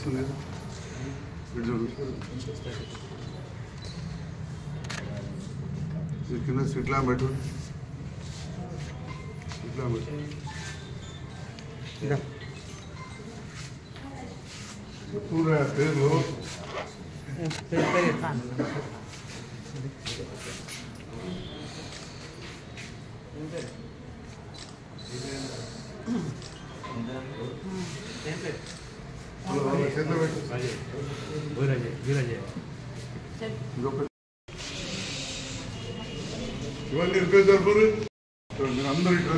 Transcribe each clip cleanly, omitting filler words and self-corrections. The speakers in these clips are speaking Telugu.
వస్తుంది కింద స్ట్రీట్ ల్యాంప్ పెట్టు స్ట్రీట్ ల్యాంప్ పెట్టు పూరా పేర్లు ఇవన్నీ సరిపోదు మీరు అందరూ ఇక్కడ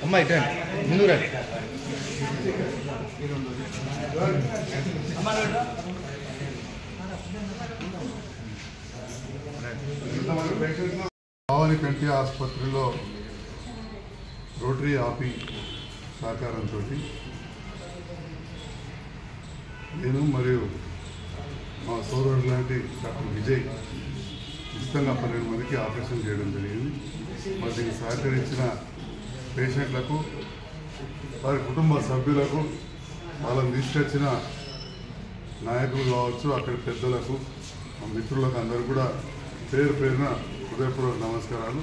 అమ్మా ఇటు ముందు రండి భావని కంటి ఆసుపత్రిలో రోటరీ ఆపి సహకారంతో నేను మరియు మా సోదరుడు లాంటి డాక్టర్ విజయ్ ఉచితంగా 12 మందికి ఆపరేషన్ చేయడం జరిగింది. మరి దీనికి సహకరించిన పేషెంట్లకు వారి కుటుంబ సభ్యులకు వాళ్ళని తీసుకొచ్చిన నాయకులు కావచ్చు అక్కడి పెద్దలకు మా మిత్రులకు అందరూ కూడా పేరు పేరున హృదయపూర్వక నమస్కారాలు.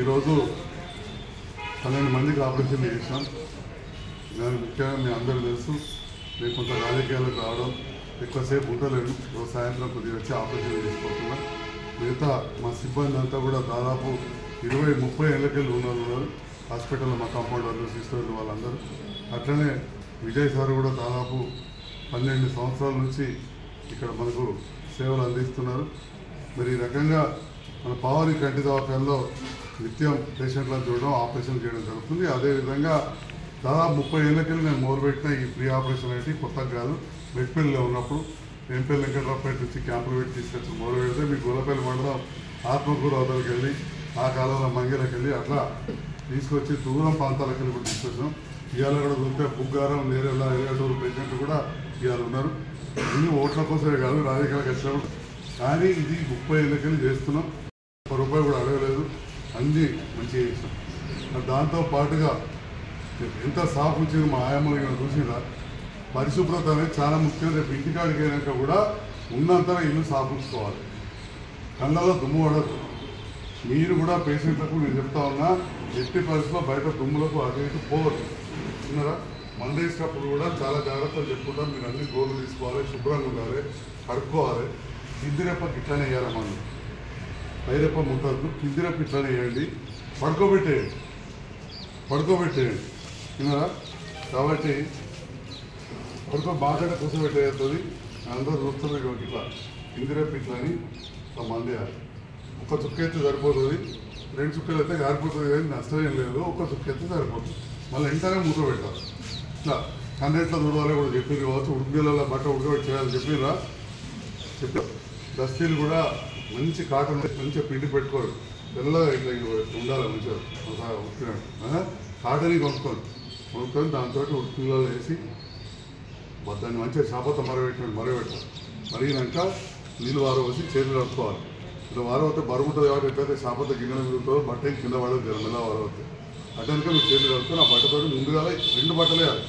ఈరోజు 12 మందికి ఆపరేషన్ చేసినాం. దానికి ముఖ్యంగా మీ అందరూ తెలుసు నేను కొంత రాజకీయాలకు రావడం ఎక్కువసేపు ఉండలేను. రోజు సాయంత్రం కొద్దిగా వచ్చి ఆపరేషన్ చేసుకుంటున్నాం. మిగతా మా సిబ్బంది అంతా కూడా దాదాపు 20-30 ఏళ్ళకెళ్ళి ఉన్నారు హాస్పిటల్లో. మా కాంపౌండర్లు సిస్టర్లు వాళ్ళందరూ అట్లనే విజయ్ సార్ కూడా దాదాపు 12 సంవత్సరాల నుంచి ఇక్కడ మనకు సేవలు అందిస్తున్నారు. మరి ఈ రకంగా మన పావని కంటి దవాఖానలో నిత్యం పేషెంట్లను చూడడం ఆపరేషన్ చేయడం జరుగుతుంది. అదేవిధంగా దాదాపు 30 ఏళ్ళకెళ్ళి నేను మొదలుపెట్టిన ఈ ఫ్రీ ఆపరేషన్ అయితే కొత్తగా కాదు. మెట్పల్లిలో ఉన్నప్పుడు ఎంపల్లి వెంకట్రావుపేట నుంచి క్యాంపులు పెట్టి తీసుకొచ్చి మొదలు పెడితే మీ గొల్లపల్లి మండలం ఆత్మకూరు అవతలకి వెళ్ళి ఆ కాలంలో మంగళకి వెళ్ళి అట్లా తీసుకొచ్చి దూరం ప్రాంతాలకు వెళ్ళి కూడా తీసుకొచ్చాం. ఇవాళ కూడా చూస్తే బుగ్గారం నేరేళ్ళ ఎరగటూరు పేషెంట్లు కూడా ఇవాళ ఉన్నారు. ఇన్ని ఓట్ల కోసమే కాదు రాజకీయాలకు వచ్చినప్పుడు. కానీ ఇది 30 ఏళ్ళకెళ్ళి చేస్తున్నాం. ₹1 కూడా అడగలేదు. అన్నీ మంచిగా చేసినాం. దాంతో పాటుగా ఎంత సాఫ్ వచ్చింది మా ఆయమ్మలు చూసినా పరిశుభ్రత అనేది చాలా ముఖ్యం. రేపు ఇంటికాడికి అయినాక కూడా ఉన్నంత ఇల్లు సాఫ్ ఉంచుకోవాలి. కళ్ళలో దుమ్ము పడదు. మీరు కూడా పేషెంట్లకు నేను చెప్తా ఉన్నా ఎట్టి పరిస్థితిలో బయట దుమ్ములకు అటు ఇటు పోవద్దు. విన్నారా? మందు వేసినప్పుడు కూడా చాలా జాగ్రత్తలు చెప్పుకుంటా. మీరు అన్ని గోళ్ళు తీసుకోవాలి, శుభ్రంగా ఉండాలి, కడుక్కోవాలి. కిందిరెప్పకి ఇట్లానే వేయాలి. మందు పైరెప్ప ముట్టద్దు, కిందిరెప్ప ఇట్లానే వేయండి. పడుకోబెట్టేయండి. విన్నారా? కాబట్టి బాగా కూర్చోబెట్టేస్తుంది. అందరూ చూస్తారు ఇట్లా కిందిరెప్ప ఇట్లా అని మంది వేయాలి. ఒక చుక్క అయితే సరిపోతుంది. 2 చుక్కలు అయితే గారిపోతుంది కానీ నష్టం ఏం లేదు. ఒక చుక్క అయితే సరిపోతుంది. మళ్ళీ వెంటనే మూత పెట్టాలి. ఇట్లా కన్నెట్లో చూడాలి కూడా చెప్పింది కావచ్చు. ఉడిపిలలో బట్ట ఉడకబెట్టి చేయాలి చెప్పిరా చెప్పారు. దస్తీలు కూడా మంచి కాటన్ మంచిగా పిండి పెట్టుకోవాలి. తెల్లగా ఇట్లా ఉండాలి మంచిగా ఉడికినాడు. కాటన్ కొనుక్కొని దాంతో ఉడిపిలలో వేసి దాన్ని మంచిగా చాపతో మరగబెట్టాలి. మరిగినాక నీళ్ళు వారవసి చేతులు కడుక్కోవాలి. ఇట్లా వారవతే బరువు ఉంటుంది కాబట్టి ఎట్లయితే చాపతో గిన్నెలు మిగులుతుందో బట్ట కింద పడదు మెల్ల వారవతే. అటెనక మీరు చేతులు కడుక్కొని ఆ బట్టతో ముందుగా 2 బట్టలు వేయాలి.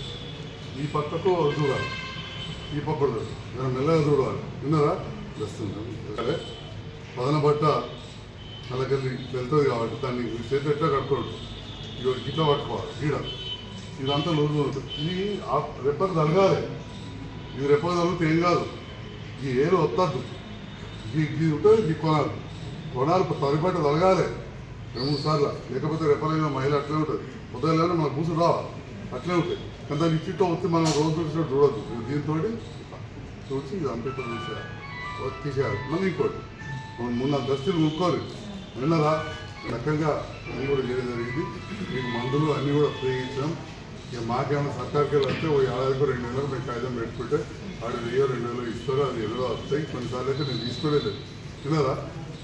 ఈ పక్కకు చూడాలి, ఈ పక్క మెల్లగా చూడాలి. విన్నారా? వస్తుంది పదన బట్ట అలాగెళ్ళి వెళ్తుంది కాబట్టి దాన్ని చేతులు ఎట్లా కట్టుకోండి. ఇట్లా పట్టుకోవాలి. గీడ ఇదంతా లోటు ఉంటుంది. ఇది రెప్పకు తలగాలి. ఇది రెప్పకు తగిలితే ఏం కాదు. ఈ ఏరు వద్దద్దు. ఇది ఉంటుంది. ఇది కొనాలి పరిపట్ట తలగాలి 2-3 సార్లు. లేకపోతే రెప్పలైన మహిళ అట్లే ఉంటుంది. పొద్దున మన పూసు రావాలి అట్లే ఉంటుంది. కానీ దాన్ని ఇచ్చితో వస్తే మనం రోజు చూసినట్టు చూడద్దు. దీంతో చూసి ఇది అంతా తీసేయాలి. మళ్ళీ ఇంకోటి 3-4 దస్తులు ముక్కోరు. విన్నారా? రకంగా అన్నీ కూడా చేయడం జరిగింది. మీకు మందులు అన్నీ కూడా ఫ్రీ ఇచ్చాం. ఇక మాకేమైనా సర్కార్కి వెళ్ళి వస్తే ఓ ఏడాదికి 2 నెలలకు మేము కాగితం పెట్టుకుంటే వాడు 1000-2000 ఇస్తారో అది ఏదో వస్తాయి. కొన్నిసార్లు అయితే నేను తీసుకోలేదు. విన్నారా?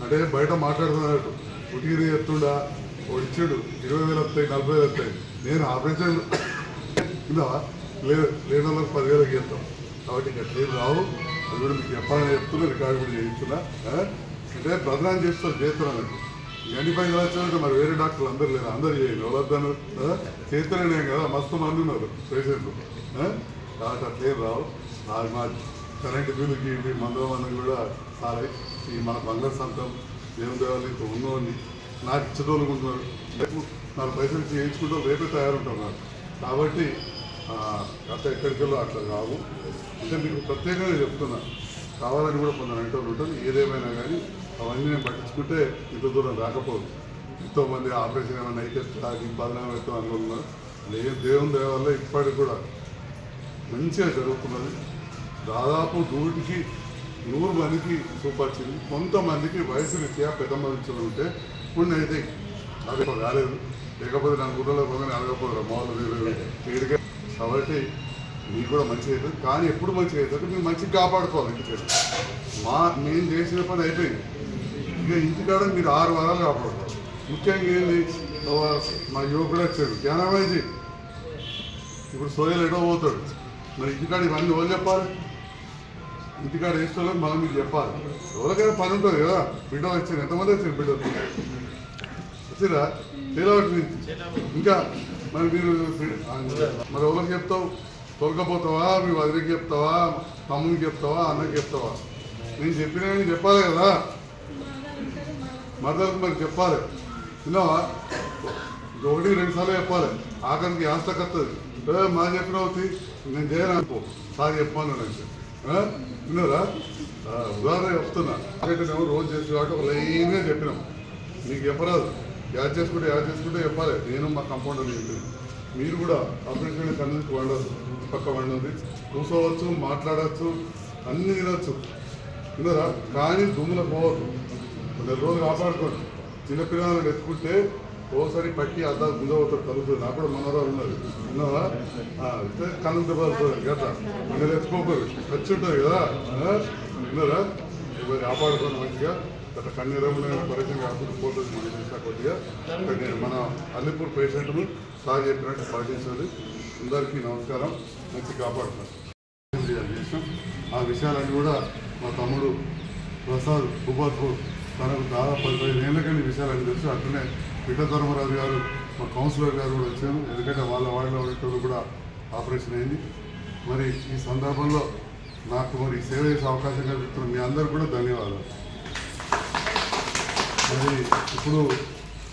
అంటే బయట మాట్లాడుతున్నట్టు ఉటిగిరి ఎత్తుండా ఓ ఇచ్చాడు 20,000 వస్తాయి, 40,000 వస్తాయి. నేను ఆపరేషన్ కిందా లేని వాళ్ళకి 10,000కి చేస్తాం. కాబట్టి ఇంకా ట్రైన్ రావు. అది కూడా మీకు చెప్పాలని చెప్తున్నా. రికార్డు కూడా చేయిస్తున్నా. అంటే ప్రధానం చేస్తారు అన్నట్టు ఎన్ని పైసలు వచ్చారంటే మరి వేరే డాక్టర్లు అందరు లేరు, అందరు చేయండి ఎవరొద్దాను చేస్తేనే కదా మస్తు మంది ఉన్నారు పేషెంట్లు కాబట్టి అట్లేం రావు. మా కరెంటు బిల్లుకి మందం కూడా సారై ఈ మన బంగారు సంతం దేవుని దేవాలి ఉన్నోని నాకు ఇచ్చేటోళ్ళు ఉంటున్నారు, రేపు 4 పైసలు ఇచ్చి చేయించుకుంటూ రేపే తయారుంటున్నారు. కాబట్టి అట్లా ఎక్కడికెళ్ళో అట్లా కావు. అంటే మీకు ప్రత్యేకంగా చెప్తున్నా, కావాలని కూడా కొందరు అంటోళ్ళు ఉంటుంది. ఏదేమైనా కానీ అవన్నీ నేను పట్టించుకుంటే ఇంత దూరం రాకపోదు. ఎంతోమంది ఆపరేషన్ ఏమైనా అయితే తాగి బదనామా అవుతాం అనుకుంటున్నారు. దేవుని దయ వల్ల ఇప్పటికి కూడా మంచిగా జరుగుతున్నది. దాదాపు 100 మందికి చూపొచ్చింది. కొంతమందికి వయసు రీత్యా పెద్ద మనుషులు ఉంటే కొన్ని అయితే అవి కాలేదు, లేకపోతే నాకు ఊళ్ళలో పోగానే అడగకపోదు మామూలు వీడిగా. కాబట్టి మీకు కూడా మంచిగా అవుతుంది. కానీ ఎప్పుడు మంచిగా అవుతుంది మీరు మంచిగా కాపాడుకోవాలి. ఇంటికి మేము చేసిన పని అయిపోయింది. ఇక ఇంటికాడ మీరు 6 వారాలు కాపాడుకోవాలి. ముఖ్యంగా ఏంటి, మా యువకుడు వచ్చాడు జ్ఞానమైజీ, ఇప్పుడు సోయలు ఎడో పోతాడు. మరి ఇంటికాడ ఇవన్నీ ఎవరు చెప్పాలి? ఇంటికాడ వేసుకోవాలని మనం మీకు చెప్పాలి. ఎవరికైనా పని ఉంటుంది కదా. బిడ్డలు వచ్చారు, ఎంతమంది వచ్చారు బిడ్డలు వచ్చిరా తేలవటి ఇంకా మరి మీరు మరి ఎవరికి చెప్తావు? తొలకపోతావా, మీ వదిలికి చెప్తావా, తమ్మునికి చెప్తావా, అన్నకి చెప్తావా? నేను చెప్పినా చెప్పాలి కదా, మదర్కి మరి చెప్పాలి. విన్నావా? 1-2 సార్లు చెప్పాలి. ఆఖరికి ఆస్తకత్తది మా చెప్పిన అవుతుంది నేను చేయను అనుకో సార్ చెప్పాను అంటే విన్నారా? ఉదాహరణ చెప్తున్నా. నాకైతేనేమో రోజు చేసి కాబట్టి ఒక లైన్గా చెప్పినాం. మీకు చెప్పరాదు, యాడ్ చేసుకుంటే చెప్పాలి. నేను మా కంపౌండర్ చెప్పాను. మీరు కూడా ఆపరేషన్ కన్నుకి వండదు, పక్క వండుంది, కూర్చోవచ్చు, మాట్లాడచ్చు, అన్నీ తినచ్చు. విన్నారా? కానీ దుమ్ములో పోవద్దు. 2 రోజులు కాపాడుకోండి. చిన్నపిల్లలను ఎత్తుకుంటే ఓసారి పట్టి అద్దాలు గుంజవుతారు, కలుగుతుంది. నాకు కూడా మనవరాలు ఉన్నది. విన్నావా? కన్ను దెబ్బలుతుంది కదా, మీరు ఎత్తుకోకూడదు, ఖర్చు ఉంటుంది కదా. విన్నారా? ఇవన్నీ కాపాడుకోండి మంచిగా. గత కన్నీరమైన పరిచయం కాకుండా పోతుంది మన చేసా కొద్దిగా. మన అల్లిపూర్ పేషెంట్ను సార్ చెప్పినట్టు పాటించాలి. అందరికీ నమస్కారం. మంచి కాపాడుతున్నారు చేసాం. ఆ విషయాలన్నీ కూడా మా తమ్ముడు ప్రసాద్ భూపాత్పూర్ తనకు దాదాపు 15 ఏళ్ళకండి విషయాలన్నీ తెలుసు. అట్లనే విఠధర్మరాజు గారు మా కౌన్సిలర్ గారు కూడా వచ్చారు. ఎందుకంటే వాళ్ళ వాడిలో ఉండేటోళ్ళు కూడా ఆపరేషన్ అయింది. మరి ఈ సందర్భంలో నాకు మరి సేవ చేసే అవకాశం కల్పిస్తున్న మీ అందరూ కూడా ధన్యవాదాలు. మరి ఇప్పుడు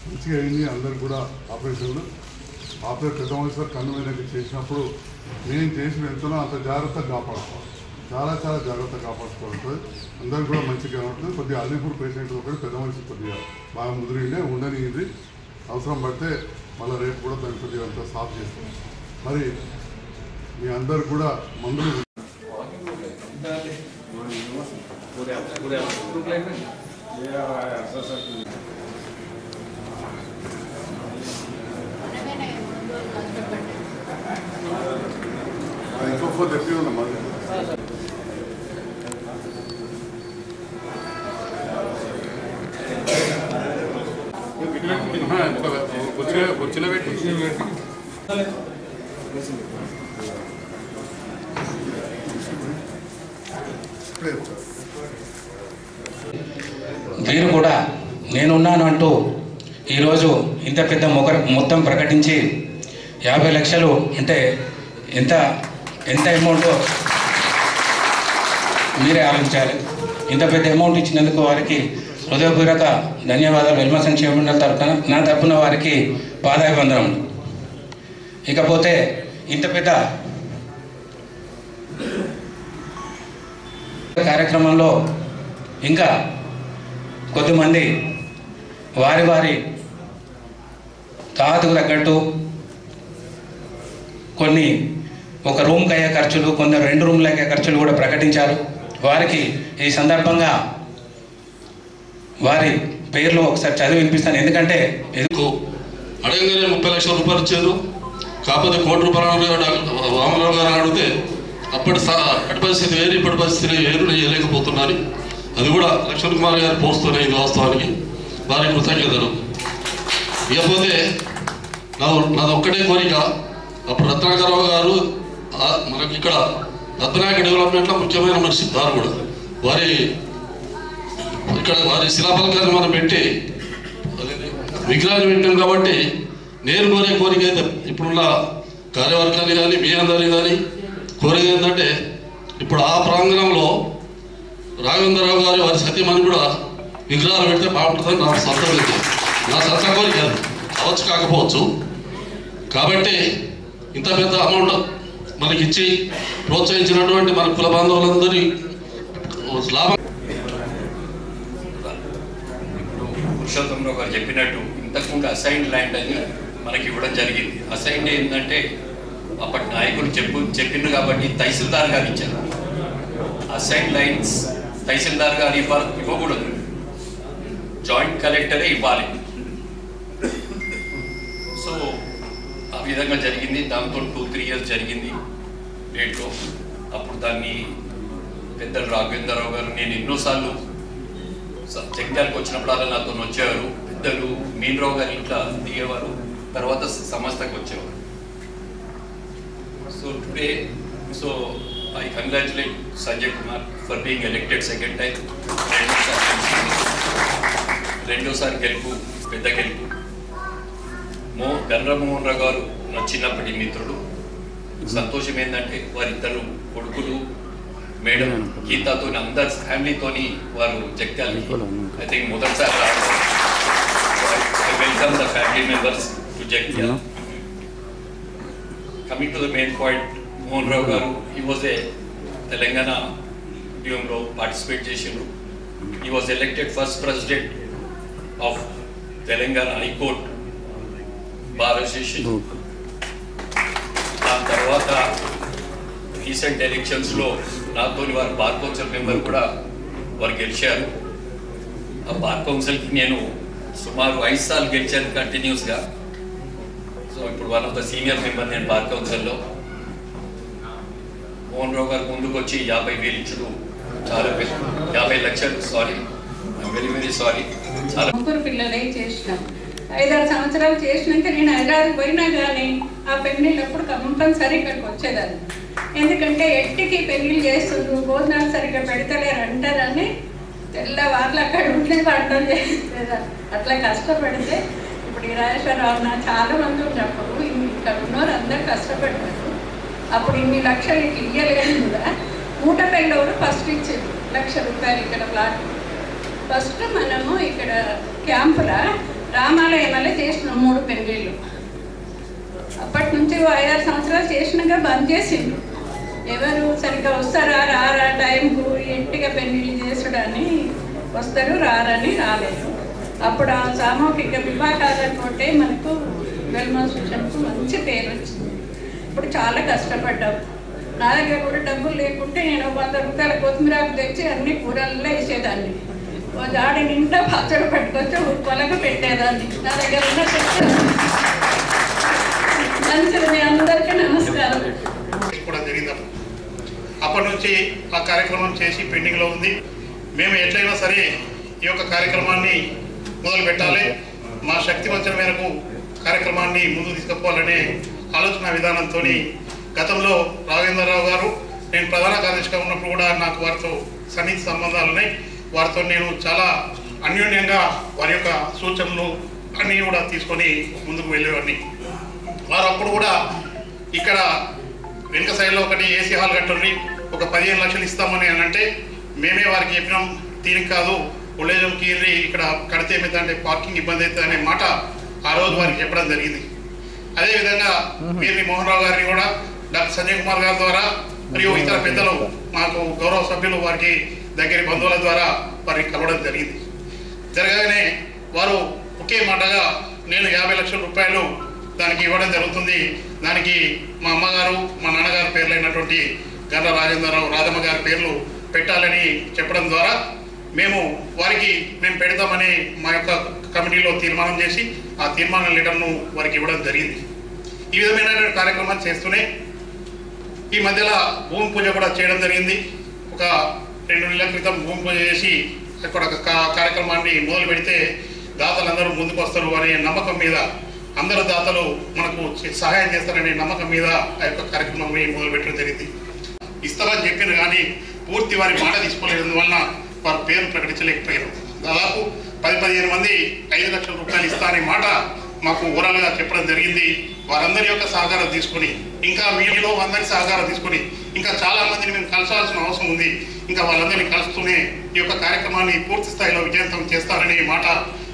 మంచిగా అయింది అందరు కూడా ఆపరేషన్లు. పెద్ద మనుషులు కన్ను మీద చేసినప్పుడు నేను చేసిన ఎంతనో అంత జాగ్రత్తగా కాపాడుకోవాలి. చాలా జాగ్రత్తగా కాపాడుకోవాలి. అందరికి కూడా మంచిగా ఉంటుంది. కొద్దిగా అల్లిపూర్ పేషెంట్ ఒకటి పెద్ద మనిషి కొద్దిగా బాగా ముదిరిండే ఉండనిది. అవసరం పడితే మళ్ళీ రేపు కూడా దాన్ని కొద్దిగా అంతా సాఫ్ చేస్తాం. మరి మీ అందరు కూడా మందులు ఇంకో 4 తెప్పి ఉన్నా మళ్ళీ వచ్చిన పెట్టి వీరు కూడా నేనున్నాను అంటూ ఈరోజు ఇంత పెద్ద మొత్తం ప్రకటించి 50 లక్షలు అంటే ఎంత అమౌంటో మీరే ఆలోచించాలి. ఇంత పెద్ద అమౌంట్ ఇచ్చినందుకు వారికి హృదయపూర్వక ధన్యవాదాలు. వెల్మ సంక్షేమ మండలి తరఫున నా తరఫున వారికి పాదాభివందనములు. ఇకపోతే ఇంత పెద్ద కార్యక్రమంలో ఇంకా కొద్దిమంది వారి తాహతుకు తగ్గట్టు కొన్ని ఒక రూమ్కి అయ్యే ఖర్చులు, కొందరు 2 రూమ్లు అయ్యే ఖర్చులు కూడా ప్రకటించారు. వారికి ఈ సందర్భంగా వారి పేర్లు ఒకసారి చదివి వినిపిస్తాను. ఎందుకంటే అడగగానే 30 లక్షల రూపాయలు ఇచ్చారు. కాకపోతే 1 కోటి రూపాయలు రామరావు గారు అడిగితే అప్పటి పరిస్థితి వేరు, ఇప్పటి పరిస్థితి వేరు చేయలేకపోతున్నారు. అది కూడా లక్ష్మణ్ కుమార్ గారు పోస్తున్నాయి. ఇది వాస్తవానికి వారి కృతజ్ఞతలు. ఇకపోతే నాది ఒక్కటే కోరిక, అప్పుడు రత్నాకరరావు గారు మనకి ఇక్కడ రత్నాయక డెవలప్మెంట్లో ముఖ్యమైన మనిషి వారు కూడా వారి శిలాఫలకాన్ని మనం పెట్టి విగ్రహాన్ని పెట్టాం కాబట్టి నేను కోరే కోరిక అయితే ఇప్పుడున్న కార్యవర్గాన్ని కానీ మీ అందరినీ కానీ కోరిక ఏంటంటే ఇప్పుడు ఆ ప్రాంగణంలో రాఘవేంద్రరావు గారి వారి సత్యమని కూడా విగ్రహాలు పెడితే బాగుంటుందని నా సొంత కోరిక అవచ్చు కాకపోవచ్చు. కాబట్టి ఇంత పెద్ద అమౌంట్ మనకి ఇచ్చి ప్రోత్సహించినటువంటి మన కుల బాంధవులందరి లాభం. పురుషోత్తమరావు గారు చెప్పినట్టు ఇంతకుముందు అసైన్ ల్యాండ్ అని మనకి ఇవ్వడం జరిగింది. అసైన్ ఏంటంటే అప్పటి నాయకులు చెప్పిండ్రు కాబట్టి తహసీల్దార్ గారు ఇచ్చారు. అసైన్ లైన్స్ తహసీల్దార్ గారు ఇవ్వకూడదు, జాయింట్ కలెక్టరే ఇవ్వాలి. సో ఆ విధంగా జరిగింది. దాంతో 2-3 years జరిగింది డేట్లో. అప్పుడు దాన్ని పెద్దలు రాఘవేంద్రరావు గారు, నేను ఎన్నోసార్లు జగ్గాలకు వచ్చినప్పుడు అలా నాతో వచ్చేవారు. పెద్దలు మీనరావు గారు ఇంట్లో దిగేవారు, తర్వాత సంస్థకు వచ్చేవారు. So today I congratulate Sanjay Kumar for being elected second time. రెండోసారి గెలుపు, పెద్ద గెలుపు. గండ్ర మోహన్ రావు గారు నా చిన్నప్పటి మిత్రుడు. సంతోషం ఏంటంటే వారిద్దరు కొడుకులు మేడం గీతాతో అందరి ఫ్యామిలీతోని వారు జగ్గాలి ఐ థింక్ మొదటిసారి రావడం. I welcome the family members to Jagdal. Coming to the main point, Mohan Rao garu, he was a Telangana udyamlo participate chesindru. He was elected first president of Telangana High Court Bar Association. దాని తర్వాత రీసెంట్ ఎలక్షన్స్లో నాతోని వారు బార్ కౌన్సిల్ మెంబర్ కూడా వారు గెలిచారు. ఆ బార్ కౌన్సిల్కి నేను సుమారు 5 సార్లు గెలిచాను కంటిన్యూస్గా. సో ఇప్పుడు one of the senior member నేను బార్ కౌన్సిల్లో. మోహన్ రావు గారు ముందుకు వచ్చి 50,000 ఇచ్చుడు చాలా 50 లక్షలు, సారీ వెరీ వెరీ సారీ. చాలా ముగ్గురు పిల్లలే చేసినాం. 5-6 సంవత్సరాలు చేసినాక నేను హైదరాబాద్ పోయినా కానీ ఆ పెళ్ళిళ్ళు అప్పుడు కంపల్సరీ ఇక్కడికి వచ్చేదాన్ని. ఎందుకంటే ఎట్టికి పెళ్ళిళ్ళు చేస్తుండ్రు, భోజనాలు సరిగ్గా పెడతలేరు అంటారని తెల్లవార్లు అక్కడ ఉంటే వంటలు చేసేదాన్ని. అట్లా కష్టపడితే ఇప్పుడు ఈ రాజేశ్వరరావు చాలా మంది ఉన్నప్పుడు ఇక్కడ ఉన్నవారు అందరూ కష్టపడ్డారు. అప్పుడు ఇన్ని లక్షలు ఇయ్యలేదు కూడా. మూటపల్లిలో ఫస్ట్ ఇచ్చారు ₹1,00,000 ఇక్కడ ప్లాట్. ఫస్ట్ మనము ఇక్కడ క్యాంపులో రామాలయంలో చేసినాం 3 పెళ్ళిళ్ళు. అప్పటి నుంచి 5-6 సంవత్సరాలు చేసినాక బంద్ చేసిండ్రు. ఎవరు సరిగ్గా వస్తారా రారా టైంకు ఇంటిగా పెళ్ళిళ్ళు చేసుడని వస్తారు, రారని రాలేదు. అప్పుడు ఆ సామూహిక వివాహాలతోటే మనకు వెల్మోన్స్కు మంచి పేరు వచ్చింది. ఇప్పుడు చాలా కష్టపడ్డాం. నా దగ్గర కూడా డబ్బులు లేకుంటే నేను ₹100 కొత్తిమీరాకు తెచ్చి అన్ని కూరల్లో వేసేదాన్ని. జాడి నిండా పచ్చడి పెట్టుకొచ్చి పొలకు పెట్టేదాన్ని. నా దగ్గర ఉన్న శక్తి. మంచిది, మీ అందరికీ నమస్కారం. కూడా జరిగింది. అప్పటి నుంచి ఆ కార్యక్రమం చేసి పెండింగ్లో ఉంది. మేము ఎట్లయినా సరే ఈ యొక్క కార్యక్రమాన్ని మొదలు పెట్టాలి, మా శక్తి వంచన మేరకు కార్యక్రమాన్ని ముందుకు తీసుకుపోవాలనే ఆలోచన విధానంతో గతంలో రాఘవేంద్రరావు గారు, నేను ప్రధాన కార్యదర్శిగా ఉన్నప్పుడు కూడా నాకు వారితో సన్నిహిత సంబంధాలు ఉన్నాయి. వారితో నేను చాలా అన్యోన్యంగా వారి యొక్క సూచనలు అన్నీ కూడా తీసుకొని ముందుకు వెళ్ళేవాడిని. వారు అప్పుడు కూడా ఇక్కడ వెనుక సైడ్లో ఒకటి ఏసీ హాల్ కట్టుండి ఒక 15 లక్షలు ఇస్తామని అని అంటే మేమే వారికి చెప్పినాం, దీనికి కాదు ఒళ్ళేజంకి ఇక్కడ కడితే ఏమైందంటే పార్కింగ్ ఇబ్బంది అవుతుంది అనే మాట ఆ రోజు వారికి చెప్పడం జరిగింది. అదేవిధంగా వీరిని మోహన్ రావు గారిని కూడా డాక్టర్ సంజయ్ కుమార్ గారి ద్వారా మరియు ఇతర పెద్దలు మాకు గౌరవ సభ్యులు వారికి దగ్గర బంధువుల ద్వారా వారికి కలవడం జరిగింది. జరగానే వారు ఒకే మాటగా నేను 50 లక్షల రూపాయలు దానికి ఇవ్వడం జరుగుతుంది, దానికి మా అమ్మగారు మా నాన్నగారి పేర్లైనటువంటి గండ్ర రాజేంద్రరావు రాధమ్మ గారి పేర్లు పెట్టాలని చెప్పడం ద్వారా మేము పెడతామని మా యొక్క కమిటీలో తీర్మానం చేసి ఆ తీర్మాన లెటర్ను వారికి ఇవ్వడం జరిగింది. ఈ విధమైన కార్యక్రమాలు చేస్తూనే ఈ మధ్యలో భూమి పూజ కూడా చేయడం జరిగింది. ఒక 2 నెలల క్రితం భూమి పూజ చేసి అక్కడ కార్యక్రమాన్ని మొదలు పెడితే దాతలందరూ ముందుకు వస్తారు అనే నమ్మకం మీద, అందరు దాతలు మనకు సహాయం చేస్తారనే నమ్మకం మీద ఆ యొక్క కార్యక్రమాన్ని మొదలుపెట్టడం జరిగింది. ఇస్తారని చెప్పారు కానీ పూర్తి వారి మాట తీసుకోలేనందువలన వారి పేరు ప్రకటించలేకపోయారు. దాదాపు 10-15 మంది 5 లక్షల రూపాయలు ఇస్తారనే మాట మాకు ఓవరాల్గా చెప్పడం జరిగింది. వారందరి యొక్క సహకారం తీసుకొని, ఇంకా మీలో అందరి సహకారం తీసుకొని, ఇంకా చాలా మందిని మేము కలసాల్సిన అవసరం ఉంది. ఇంకా వాళ్ళందరినీ కలుస్తూనే ఈ యొక్క కార్యక్రమాన్ని పూర్తి స్థాయిలో విజయవంతం చేస్తారనే మాట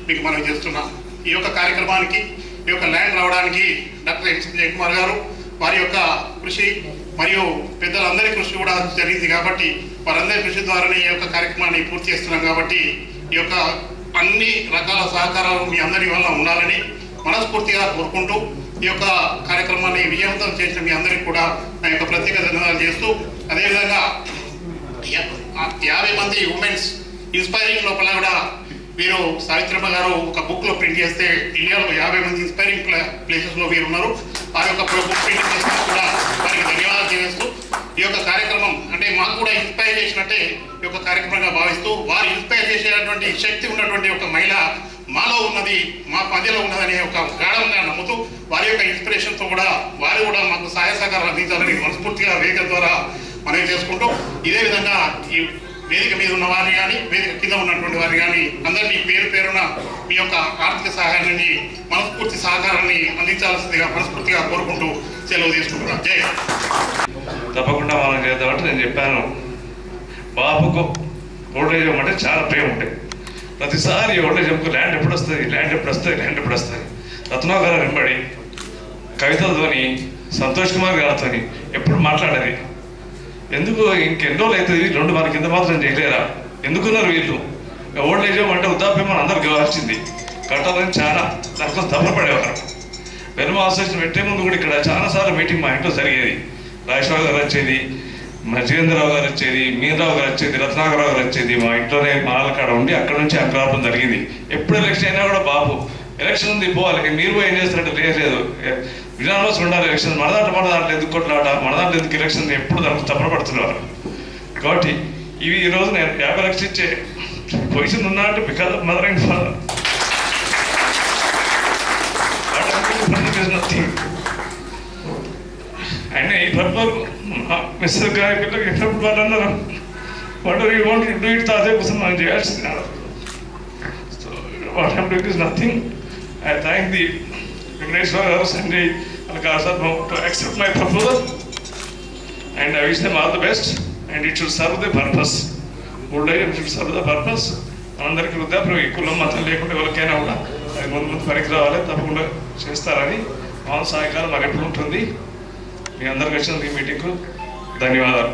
మీకు మనం చేస్తున్నాం. ఈ యొక్క కార్యక్రమానికి, ఈ యొక్క ల్యాండ్ రావడానికి డాక్టర్ ఎం సంజయ్ కుమార్ గారు వారి యొక్క కృషి మరియు పెద్దలందరి కృషి కూడా జరిగింది. కాబట్టి వారందరి కృషి ద్వారానే ఈ యొక్క కార్యక్రమాన్ని పూర్తి చేస్తున్నాం. కాబట్టి ఈ యొక్క అన్ని రకాల సహకారాలు మీ అందరి వల్ల ఉండాలని మనస్ఫూర్తిగా కోరుకుంటూ, ఈ యొక్క కార్యక్రమాన్ని విజయవంతం చేసిన మీ అందరికీ కూడా నా యొక్క ప్రత్యేక ధన్యవాదాలు చేస్తూ, అదేవిధంగా 50 మంది ఉమెన్స్ ఇన్స్పైరింగ్ లోపల కూడా వీరు సావిత్రమ్మ గారు ఒక బుక్లో ప్రింట్ చేస్తే ఇండియాలో 50 మంది ఇన్స్పైరింగ్ ప్లేసెస్లో వీరు ఉన్నారు. వారి యొక్క బుక్ ప్రింట్ చేసినా కూడా వారికి ధన్యవాదాలు చేస్తూ, ఈ యొక్క కార్యక్రమం అంటే మాకు కూడా ఇన్స్పైర్ చేసినట్టే ఈ యొక్క కార్యక్రమంగా భావిస్తూ, వారు ఇన్స్పైర్ చేసేటువంటి శక్తి ఉన్నటువంటి ఒక మహిళ మాలో ఉన్నది, మా మధ్యలో ఉన్నదనే ఒక గాఢంగా నమ్ముతూ, వారి యొక్క ఇన్స్పిరేషన్తో కూడా వారు కూడా మాకు సహాయ సహకారాలు అందించాలని మనస్ఫూర్తిగా వేదిక ద్వారా మనవి చేసుకుంటూ, ఇదే విధంగా ఈ వేదిక మీద ఉన్న వారిని కానీ, వేదిక కింద ఉన్నటువంటి వారిని కానీ అందరినీ పేరు పేరున మీ యొక్క ఆర్థిక సహాయాన్ని, మనస్ఫూర్తి సహకారాన్ని అందించాల్సిందిగా మనస్ఫూర్తిగా కోరుకుంటూ సెలవు తీసుకుంటున్నాం. జై. తప్పకుండా మనం చేద్దామంటే నేను చెప్పాను, బాబుకు ఓల్డేజ్ హోమ్ అంటే చాలా ప్రేమ ఉంటాయి. ప్రతిసారి ఓల్డేజ్ హోమ్కు ల్యాండ్ ఎప్పుడు వస్తుంది, ల్యాండ్ ఎప్పుడు వస్తుంది, ల్యాండ్ ఎప్పుడు వస్తుంది. రత్నాకర్ గారు వెంబడి కవితలతోని, సంతోష్ కుమార్ గారితో ఎప్పుడు మాట్లాడేది. ఎందుకు ఇంకెన్ని రోజులు అవుతుంది, 2 మన కింద మాత్రం చేయలేరా, ఎందుకున్నారు వీళ్ళు? ఓల్డేజ్ హోమ్ అంటే వృద్ధాప్యం అని అందరికి కావాల్సింది, కట్టాలని చాలా దానికోసం తప్పపడేవారు. వెనుమ అసోసియేషన్ పెట్టే ముందు కూడా ఇక్కడ చాలాసార్లు మీటింగ్ మా ఇంట్లో జరిగేది. రాజేశ్వరరావు గారు వచ్చేది, మజేంద్రరావు గారు వచ్చేది, మీరావు గారు వచ్చేది, రత్నాకరరావు గారు వచ్చేది. మా ఇంట్లోనే మాలకాడ ఉండి అక్కడ నుంచి అంకురార్పణ జరిగింది. ఎప్పుడు ఎలక్షన్ అయినా కూడా బాబు ఎలక్షన్ ఉంది పోవాలి, మీరు ఏం చేస్తున్నట్టు లేదు, విధానంలో ఉండాలి ఎలక్షన్, మన దాంట్లో ఎందుకు కొట్లాట, మన దాంట్లో ఎందుకు ఎలక్షన్ ఎప్పుడు దానికి తప్పపడుతున్నారు. కాబట్టి ఇవి ఈరోజు నేను 50 లక్షలు ఇచ్చే పొజిషన్ ఉన్నా అంటే because of mother and father. Nothing. ఆయన ఈ పర్పర్ మిస్టర్ గారి పిల్లలకి ఎప్పుడు వాళ్ళు అన్నారు, what you want to do it, అదే కోసం మనం చేయాల్సింది. So what I'm doing is nothing. I thank the Venkateswara garu, Sanjay sir to accept my proposal and I wish them all the best and it should serve the purpose. Old age should serve the purpose. మనందరికీ వృద్ధాప్యం ఈ కులం మతం లేకుండా ఎవరికైనా కూడా అది ముందు పనికి రావాలి, తప్పకుండా చేస్తారని మా సహాయకాలం మరి ఎప్పుడు ఉంటుంది. మీ అందరికి వచ్చిన ఈ మీటింగ్కు ధన్యవాదాలు.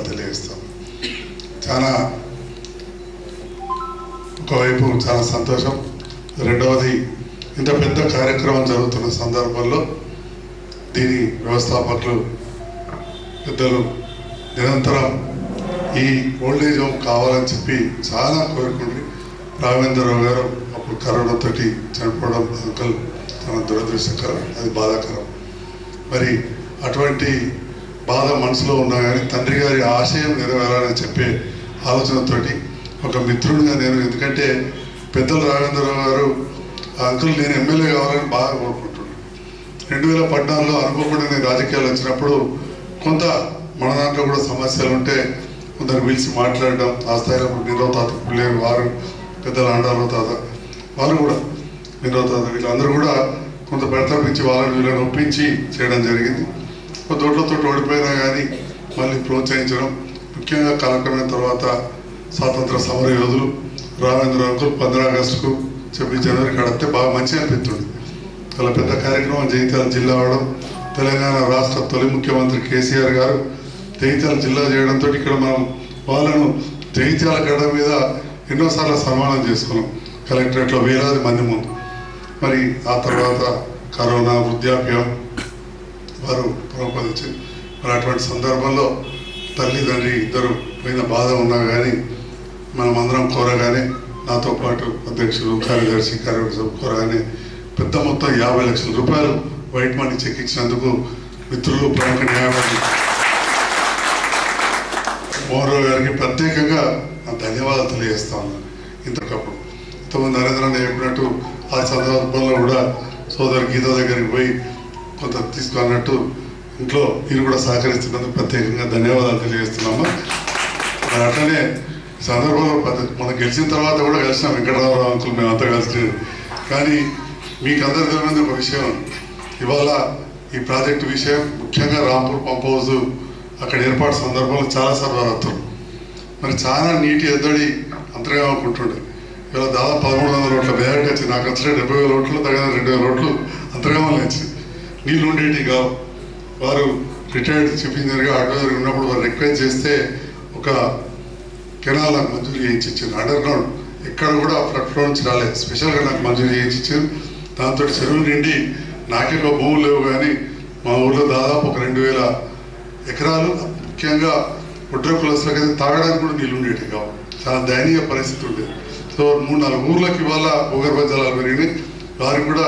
తెలియజేస్తాం. చాలా ఒకవైపు చాలా సంతోషం, రెండవది ఇంత పెద్ద కార్యక్రమం జరుగుతున్న సందర్భంలో దీని వ్యవస్థాపకులు పెద్దలు నిరంతరం ఈ ఓల్డేజ్ హోమ్ కావాలని చెప్పి చాలా కోరుకుంది. రాఘవేంద్రరావు గారు అప్పుడు కరోనాతోటి చనిపోవడం అంకల్ చాలా దురదృష్టకరం, అది బాధాకరం. మరి అటువంటి బాధ మనసులో ఉన్నా కానీ తండ్రి గారి ఆశయం నెరవేరాలని చెప్పే ఆలోచనతోటి ఒక మిత్రుడిగా నేను, ఎందుకంటే పెద్దలు రాఘవేంద్రరావు గారు అంకుల్ నేను ఎమ్మెల్యే కావాలని బాగా కోరుకుంటున్నాను. 2014లో అనుకోకుండా నేను రాజకీయాలు వచ్చినప్పుడు కొంత మన దాంట్లో కూడా సమస్యలు ఉంటే కొందరు పిలిచి మాట్లాడడం, ఆ స్థాయిలో నీరవ్ తాత పిల్లలు వారు, పెద్దల అండారావు తాత వారు కూడా, నీరవ్ తాత వీళ్ళందరూ కూడా కొంత ప్రతాపించి వాళ్ళని వీళ్ళని ఒప్పించి చేయడం జరిగింది. దోట్లతో ఓడిపోయినా కానీ మళ్ళీ ప్రోత్సహించడం, ముఖ్యంగా కాలక్రమైన తర్వాత స్వాతంత్ర సమర యోధులు రాఘవేంద్ర అంకుల్ 15 ఆగస్టుకు 26 జనవరికి అడితే బాగా మంచిగా అనిపిస్తుంది. చాలా పెద్ద కార్యక్రమం జగిత్యాల జిల్లా అవడం, తెలంగాణ రాష్ట్ర తొలి ముఖ్యమంత్రి కేసీఆర్ గారు జగిత్యాల జిల్లా చేయడంతో ఇక్కడ మనం వాళ్ళను జగిత్యాల గడ్డ మీద ఎన్నోసార్లు సన్మానం చేసుకున్నాం కలెక్టరేట్లో వేలాది మంది ముందు. మరి ఆ తర్వాత కరోనా, వృద్ధాప్యం వారు ప్రబోధించింది. మరి అటువంటి సందర్భంలో తల్లిదండ్రి ఇద్దరు పోయిన బాధ ఉన్నా కానీ మనం అందరం కోరగానే, నాతో పాటు అధ్యక్షులు, కార్యదర్శి, కార్యవర్గం కోరగానే పెద్ద మొత్తం 50 లక్షల రూపాయలు వైట్ మనీ చెక్ ఇచ్చినందుకు మిత్రులు, ప్రముఖ న్యాయవాది మోహన్రావు గారికి ప్రత్యేకంగా నా ధన్యవాదాలు తెలియజేస్తా ఉన్నాను. ఇంతకుముందు నరేంద్ర చెప్పినట్టు ఆ సందర్భంలో కూడా సోదరు గీత దగ్గరికి పోయి కొంత తీసుకున్నట్టు ఇంట్లో మీరు కూడా సహకరిస్తున్నందుకు ప్రత్యేకంగా ధన్యవాదాలు తెలియజేస్తున్నాము. మరి అట్లనే సందర్భంలో మనం గెలిచిన తర్వాత కూడా కలిసినాం వెంకటరావు అంకుల్ మేమంతా కలిసి. కానీ మీకు అందరి తెలియని ఒక విషయం, ఇవాళ ఈ ప్రాజెక్టు విషయం ముఖ్యంగా రాంపూర్ పంప్ హౌస్ అక్కడ ఏర్పాటు సందర్భంలో చాలాసార్లు వారు వస్తారు. మరి చాలా నీటి ఎద్దడి అంతర్గా అనుకుంటుండే. ఇవాళ దాదాపు 1300 ఓట్ల మెజారిటీ వచ్చి నాకు వచ్చిన 70,000 ఓట్లు తగిన 2,000 ఓట్లు అంతర్గామంలో వచ్చి నీళ్ళు ఉండేటి కావు. వారు రిటైర్డ్ చీఫ్ ఇంజనీర్గా అడ్వైజర్ ఉన్నప్పుడు వారు రిక్వెస్ట్ చేస్తే ఒక కెనాల్ నాకు మంజూరు చేయించి ఇచ్చారు. అండర్ గ్రౌండ్ ఎక్కడ కూడా ఫ్లడ్ ఫ్లో నుంచి రాలేదు, స్పెషల్గా నాకు మంజూరు చేయించి ఇచ్చారు. దాంతో చెరువులు నిండి నాకెక్క భూములు లేవు, కానీ మా ఊళ్ళో దాదాపు ఒక 2,000 ఎకరాలు ముఖ్యంగా ఒడ్ర కులస్తులకైతే తాగడానికి కూడా నీళ్ళు ఉండేవి కావు. చాలా దయనీయ పరిస్థితి ఉండేది. సో 3-4 ఊర్లకి ఇవాళ భూగర్భ జలాలు పెరిగినాయి. వారికి కూడా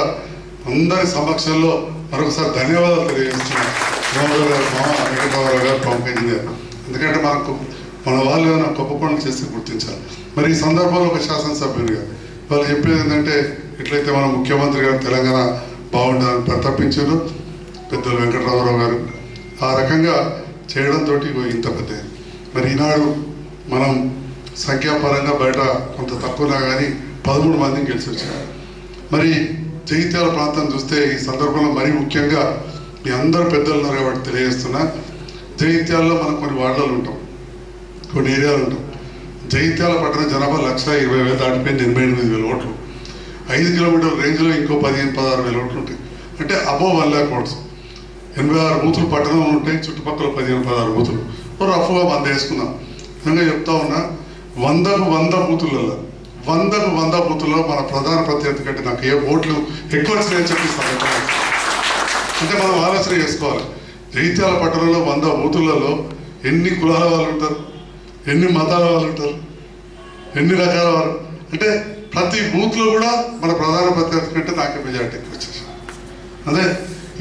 అందరి సమక్షంలో మరొకసారి ధన్యవాదాలు తెలియజేస్తున్నాను రామారావు గారు, మామ వెంకటరావు గారు, పంప్ ఇంజనీర్. ఎందుకంటే మనకు మన వాళ్ళు ఏమైనా గొప్ప పనులు చేస్తే గుర్తించాలి. మరి ఈ సందర్భంలో ఒక శాసనసభ్యునిగా వాళ్ళు చెప్పేది ఏంటంటే, ఎట్లయితే మన ముఖ్యమంత్రి గారు తెలంగాణ బాగుండాలని ప్రతాపించారు పెద్దలు వెంకటరామారావు గారు, ఆ రకంగా చేయడంతో ఇంత పెద్ద. మరి ఈనాడు మనం సంఖ్యాపరంగా బయట కొంత తక్కువనా కానీ 13 మందిని గెలిచి వచ్చారు. మరి జగిత్యాల ప్రాంతం చూస్తే ఈ సందర్భంలో మరీ ముఖ్యంగా మీ అందరు పెద్దలు ఉన్నారు కాబట్టి తెలియజేస్తున్నా. జగిత్యాలలో మనం కొన్ని వార్డులు ఉంటాం, కొన్ని ఏరియాలు ఉంటాం. జగిత్యాల పట్టణ జనాభా 1,20,000 దాటిపోయింది, 88,000 ఓట్లు. 5 కిలోమీటర్ల రేంజ్లో ఇంకో 15-16,000 ఓట్లు ఉంటాయి. అంటే అబోవ్ 1 lakh ఓట్స్. 86 బూతులు పట్టణంలో ఉంటాయి, చుట్టుపక్కల 15-16 బూతులు. రఫ్గా 100 వేసుకుందాం. నిజంగా చెప్తా ఉన్నా, 100కు 100 బూతులలో 100కు 100 బూతుల్లో మన ప్రధాన ప్రత్యర్థి కంటే నాకు ఏ ఓట్లు ఎక్కువ వచ్చినాయని చెప్పిస్తాను. అంటే మనం ఆలోచన చేసుకోవాలి. జగిత్యాల పట్టణంలో 100 బూతులలో ఎన్ని కులాల వాళ్ళు ఉంటారు, ఎన్ని మతాల వాళ్ళు ఉంటారు, ఎన్ని రకాల వాళ్ళు. అంటే ప్రతి బూత్లో కూడా మన ప్రధాన ప్రత్యర్థి కంటే నాకే మెజార్టీ ఎక్కువ వచ్చేసి. అదే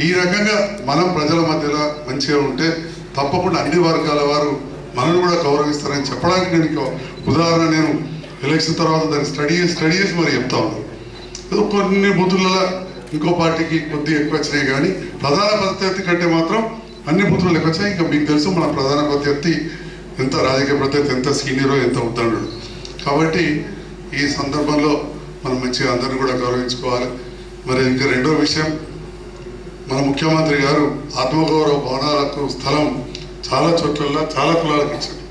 ఈ రకంగా మనం ప్రజల మధ్యలో మంచిగా ఉంటే తప్పకుండా అన్ని వర్గాల వారు మనల్ని కూడా గౌరవిస్తారని చెప్పడానికి నేను ఉదాహరణ, నేను ఎలక్షన్ తర్వాత దాన్ని స్టడీ చేసి మరి చెప్తా ఉన్నాను. కొన్ని బూతులలో ఇంకో పార్టీకి కొద్దిగా ఎక్కువ వచ్చినాయి, కానీ ప్రధాన ప్రత్యర్థి కంటే మాత్రం అన్ని బూతులు ఎక్కువ వచ్చాయి. ఇంకా మీకు తెలుసు మన ప్రధాన ప్రత్యర్థి ఎంత రాజకీయ ప్రత్యర్థి, ఎంత సీనియరో, ఎంత ఉద్దండు. కాబట్టి ఈ సందర్భంలో మనం మంచిగా అందరిని కూడా గౌరవించుకోవాలి. మరి ఇంకా రెండో విషయం, మన ముఖ్యమంత్రి గారు ఆత్మగౌరవ భవనాలకు స్థలం చాలా చోట్ల చాలా కులాలకు ఇచ్చారు,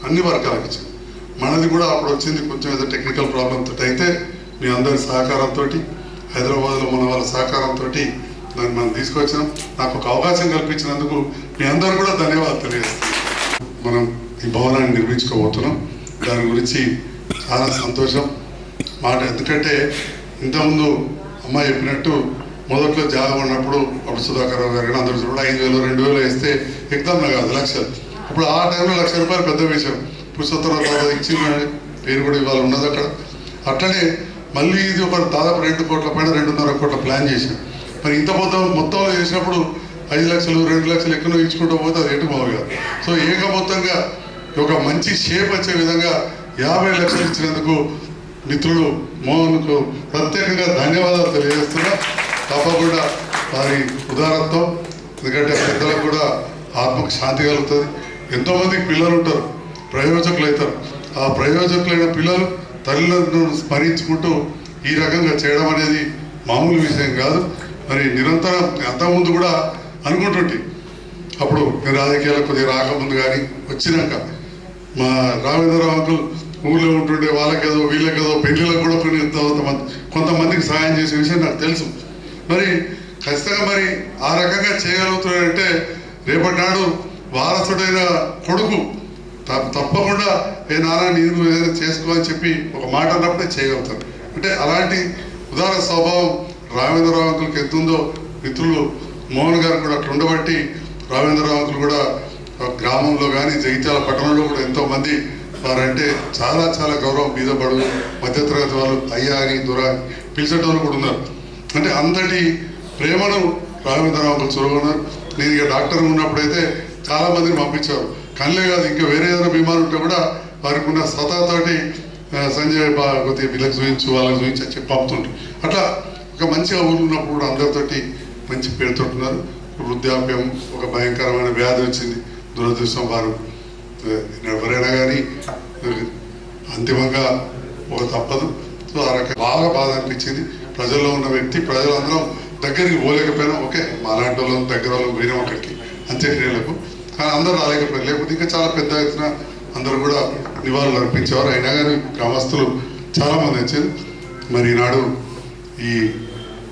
అన్ని వర్గాలకు ఇచ్చారు. మనది కూడా అప్పుడు వచ్చింది కొంచెం ఏదో టెక్నికల్ ప్రాబ్లంతో, అయితే మీ అందరి సహకారంతో, హైదరాబాద్లో మన వాళ్ళ సహకారంతో దాన్ని మనం తీసుకొచ్చినాం. నాకు ఒక అవకాశం కల్పించినందుకు మీ అందరూ కూడా ధన్యవాదాలు తెలియజేస్తున్నాం. మనం ఈ భవనాన్ని నిర్మించుకోబోతున్నాం, దాని గురించి చాలా సంతోషం మాట. ఎందుకంటే ఇంతకుముందు అమ్మాయి చెప్పినట్టు మొదట్లో జాగా ఉన్నప్పుడు అప్పుడు సుధాకర్ రావు గారు అందరూ కూడా 5,000 2,000 వేస్తే ఎగ్జామ్లో కాదు లక్షలు. ఇప్పుడు ఆ టైంలో ₹1,00,000 పెద్ద విషయం. పురుషోత్తరావు తర్వాత ఇచ్చిన పేరు కూడా ఇవాళ ఉన్నది అక్కడ. అట్లనే మళ్ళీ ఇది ఒక దాదాపు 2 కోట్ల పైన 2.5 కోట్ల ప్లాన్ చేశాం. మరి ఇంత మొత్తంలో చేసినప్పుడు 5 లక్షలు 2 లక్షలు ఎక్కడో ఇచ్చుకుంటూ పోతే అది ఎటు మావుగా. సో మొత్తంగా ఒక మంచి షేప్ వచ్చే విధంగా 50 లక్షలు ఇచ్చినందుకు మిత్రుడు మోహన్కు ప్రత్యేకంగా ధన్యవాదాలు తెలియజేస్తున్నా. తప్పకుండా వారి ఉదారత్వం, ఎందుకంటే పెద్దలకు కూడా ఆత్మకు శాంతి కలుగుతుంది. ఎంతోమందికి పిల్లలు ఉంటారు, ప్రయోజకులు అవుతారు. ఆ ప్రయోజకులైన పిల్లలు తల్లిదండ్రులను స్మరించుకుంటూ ఈ రకంగా చేయడం అనేది మామూలు విషయం కాదు. మరి నిరంతరం అంతకుముందు కూడా అనుకుంటుంటే, అప్పుడు నేను రాజకీయాలకు కొద్దిగా రాకముందు కానీ వచ్చినాక మా రామేంద్రరావు అంకుల్ ఊళ్ళో ఉంటుండే, వాళ్ళకేదో వీళ్ళకేదో పెళ్లిళ్ళకు కూడా కొంతమందికి సహాయం చేసే విషయం నాకు తెలుసు. మరి ఖచ్చితంగా మరి ఆ రకంగా చేయగలుగుతున్నాడంటే రేపటి నాడు వారసుడైన కొడుకు తప్పకుండా ఏ నాన్న నేను ఏదైనా చేసుకో అని చెప్పి ఒక మాట అన్నప్పుడే చేయగలుగుతారు. అంటే అలాంటి ఉదార స్వభావం రామేంద్రరావు అంకుల్కి ఎంతుందో మిత్రులు మోహన్ గారు కూడా అట్లా ఉండబట్టి రామేంద్రరావు అంకుల్ కూడా గ్రామంలో కానీ జగిత్యాల పట్టణంలో కూడా ఎంతోమంది వారంటే చాలా చాలా గౌరవం, మీద బడుగు మధ్యతరగతి వాళ్ళు అయ్యా అని దొర పిలిచేటోళ్ళు కూడా ఉన్నారు. అంటే అంతటి ప్రేమను రామేంద్రరావు అంకుల్ చొరవన్నారు. నేను ఇక డాక్టర్ ఉన్నప్పుడైతే చాలా మందిని పంపించారు. కళ్ళే కాదు, ఇంకా వేరే ఏదైనా బీమారు ఉంటే కూడా వారికి ఉన్న సతాతోటి సంజయ్ కొద్దిగా వీళ్ళకి చూపించు వాళ్ళకి చూపించి అని చెప్పి పంపుతుంటారు. అట్లా ఒక మంచిగా ఊరు ఉన్నప్పుడు కూడా అందరితోటి మంచి పేరుతుంటున్నారు. వృద్ధాప్యం ఒక భయంకరమైన వ్యాధి వచ్చింది, దురదృష్టం. వారు ఎవరైనా కానీ అంతిమంగా ఒక తప్పదు. సో ఆ రకంగా బాగా బాధ అనిపించింది. ప్రజల్లో ఉన్న వ్యక్తి ప్రజలందరం దగ్గరికి పోలేకపోయినా, ఓకే మాలాంటి వాళ్ళం దగ్గర వాళ్ళం పోయినాం అక్కడికి అంత్యక్రియలకు, కానీ అందరూ రాలేకపోయారు. లేకపోతే ఇంకా చాలా పెద్ద ఎత్తున అందరూ కూడా నివాళులు అర్పించేవారు. అయినా కానీ గ్రామస్తులు చాలామంది వచ్చారు. మరి ఈనాడు ఈ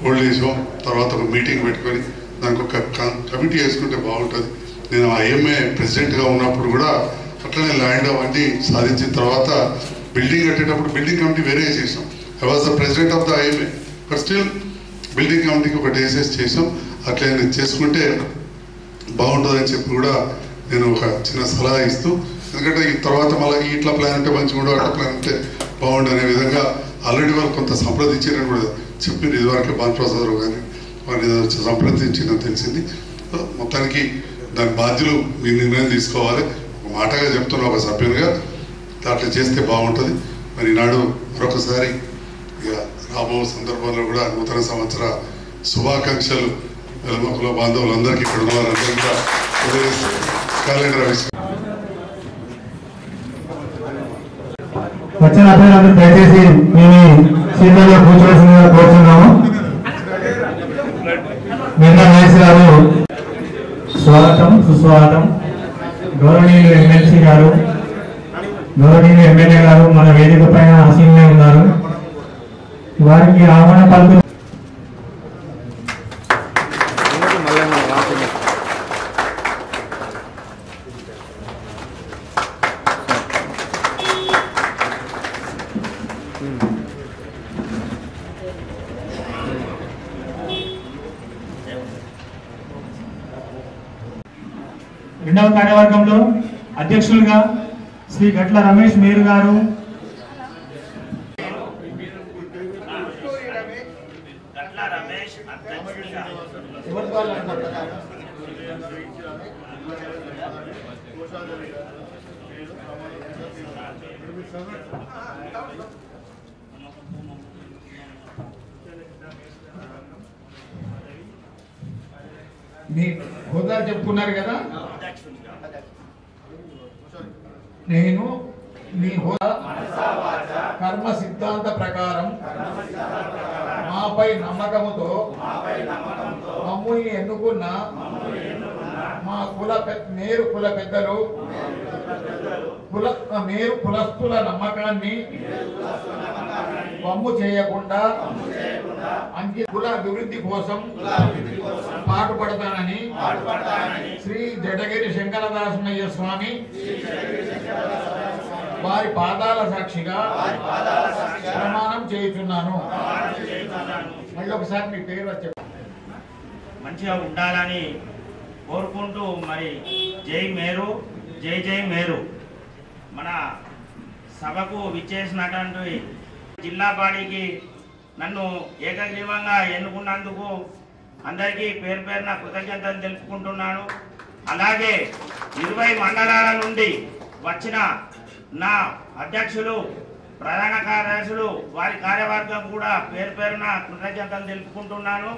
ఓల్డ్ ఏజ్ హోమ్ తర్వాత ఒక మీటింగ్ పెట్టుకొని దానికి ఒక కమిటీ వేసుకుంటే బాగుంటుంది. నేను ఐఎంఏ ప్రెసిడెంట్గా ఉన్నప్పుడు కూడా అట్లనే ల్యాండ్ అవన్నీ సాధించిన తర్వాత బిల్డింగ్ కట్టేటప్పుడు బిల్డింగ్ కమిటీ వేరే చేసాం. I was the president of the IMA, but still building కమిటీకి ఒకటి వేసేసి చేసాం. అట్లా చేసుకుంటే బాగుంటుందని చెప్పి కూడా నేను ఒక చిన్న సలహా ఇస్తూ, ఎందుకంటే ఈ తర్వాత మళ్ళీ ఇట్లా ప్లాన్ అంటే మంచిగా కూడా అట్లా ప్లాన్ అంటే బాగుండు అనే విధంగా ఆల్రెడీ వాళ్ళు కొంత సంప్రదించారని కూడా చెప్పింది. ఇదివరకే బాలప్రసాదరావు కానీ వారిని సంప్రదించిందని తెలిసింది. మొత్తానికి దాని బాధ్యులు మీ నిర్ణయం తీసుకోవాలి. ఒక మాటగా చెప్తున్నా ఒక సభ్యునిగా, అట్లా చేస్తే బాగుంటుంది. మరి ఈనాడు మరొకసారి ఇక రాబో సందర్భంలో కూడా నూతన సంవత్సర శుభాకాంక్షలు కుల బాంధవులందరికీ ఇక్కడ ఉన్న వారందరూ కూడా క్యాలెండర్ వచ్చిన అభ్యర్థులు దయచేసి మేము సీట్లలో కూర్చోవలసిందిగా కోరుతున్నాము. మిగతా మహేష్ గారు స్వాగతం సుస్వాగతం. గౌరవనీయులు ఎమ్మెల్సీ గారు, గౌరవనీయులు ఎమ్మెల్యే గారు మన వేదిక పైన ఆసీనంగా ఉన్నారు. వారికి ఆహ్వాన పలుకు రెండవ కార్యవర్గంలో అధ్యక్షులుగా శ్రీ గట్ల రమేష్ మేరు గారు, మీ హోదా చెప్పుకున్నారు కదా, నేను మీ హోదా కర్మ సిద్ధాంత ప్రకారం మాపై నమ్మకముతో మమ్ముని ఎన్నుకున్న మా మేరు కుల పెద్దలు మేరు కులస్తుల నమ్మకాన్ని వమ్ము చేయకుండా కుల అభివృద్ధి కోసం పాటుపడతానని శ్రీ జడగిరి శంకరదాసమయ్య స్వామి వారి పాదాల సాక్షిగా ప్రమాణం చేయుచున్నాను. మళ్ళీ ఒకసారి మీ పేరు వచ్చే మంచిగా ఉండాలని కోరుకుంటూ మరి జై మేరు, జై జై మేరు. మన సభకు విచ్చేసినటువంటి జిల్లా బాడీకి నన్ను ఏకగ్రీవంగా ఎన్నుకున్నందుకు అందరికీ పేరు పేరున కృతజ్ఞతలు తెలుపుకుంటున్నాను. అలాగే 20 మండలాల నుండి వచ్చిన నా అధ్యక్షులు, ప్రధాన కార్యదర్శులు, వారి కార్యవర్గం కూడా పేరు పేరున కృతజ్ఞతలు తెలుపుకుంటున్నాను.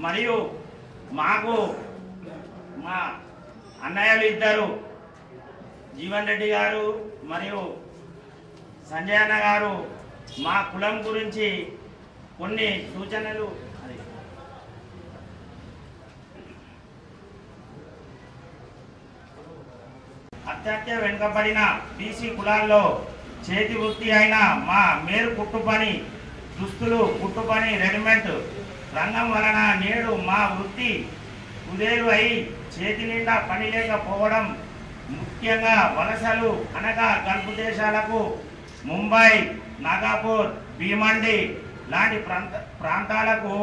మరియు మాకు మా అన్నయ్యలు ఇద్దరు జీవన్ రెడ్డి గారు మరియు సంజయ్ అన్న గారు మా కులం గురించి కొన్ని సూచనలు అత్యంత వెనుకబడిన బీసీ కులాల్లో చేతి వృత్తి అయిన మా మేరు కుట్టు పని దుస్తులు, కుట్టు పని, రెడీమేడ్ రంగం వలన నేడు మా వృత్తి కుదేలు అయి చేతి నిండా పని లేకపోవడం, ముఖ్యంగా వలసలు అనగా గల్ఫ్ దేశాలకు ముంబై, నాగపూర్, భీమండి లాంటి ప్రాంతాలకు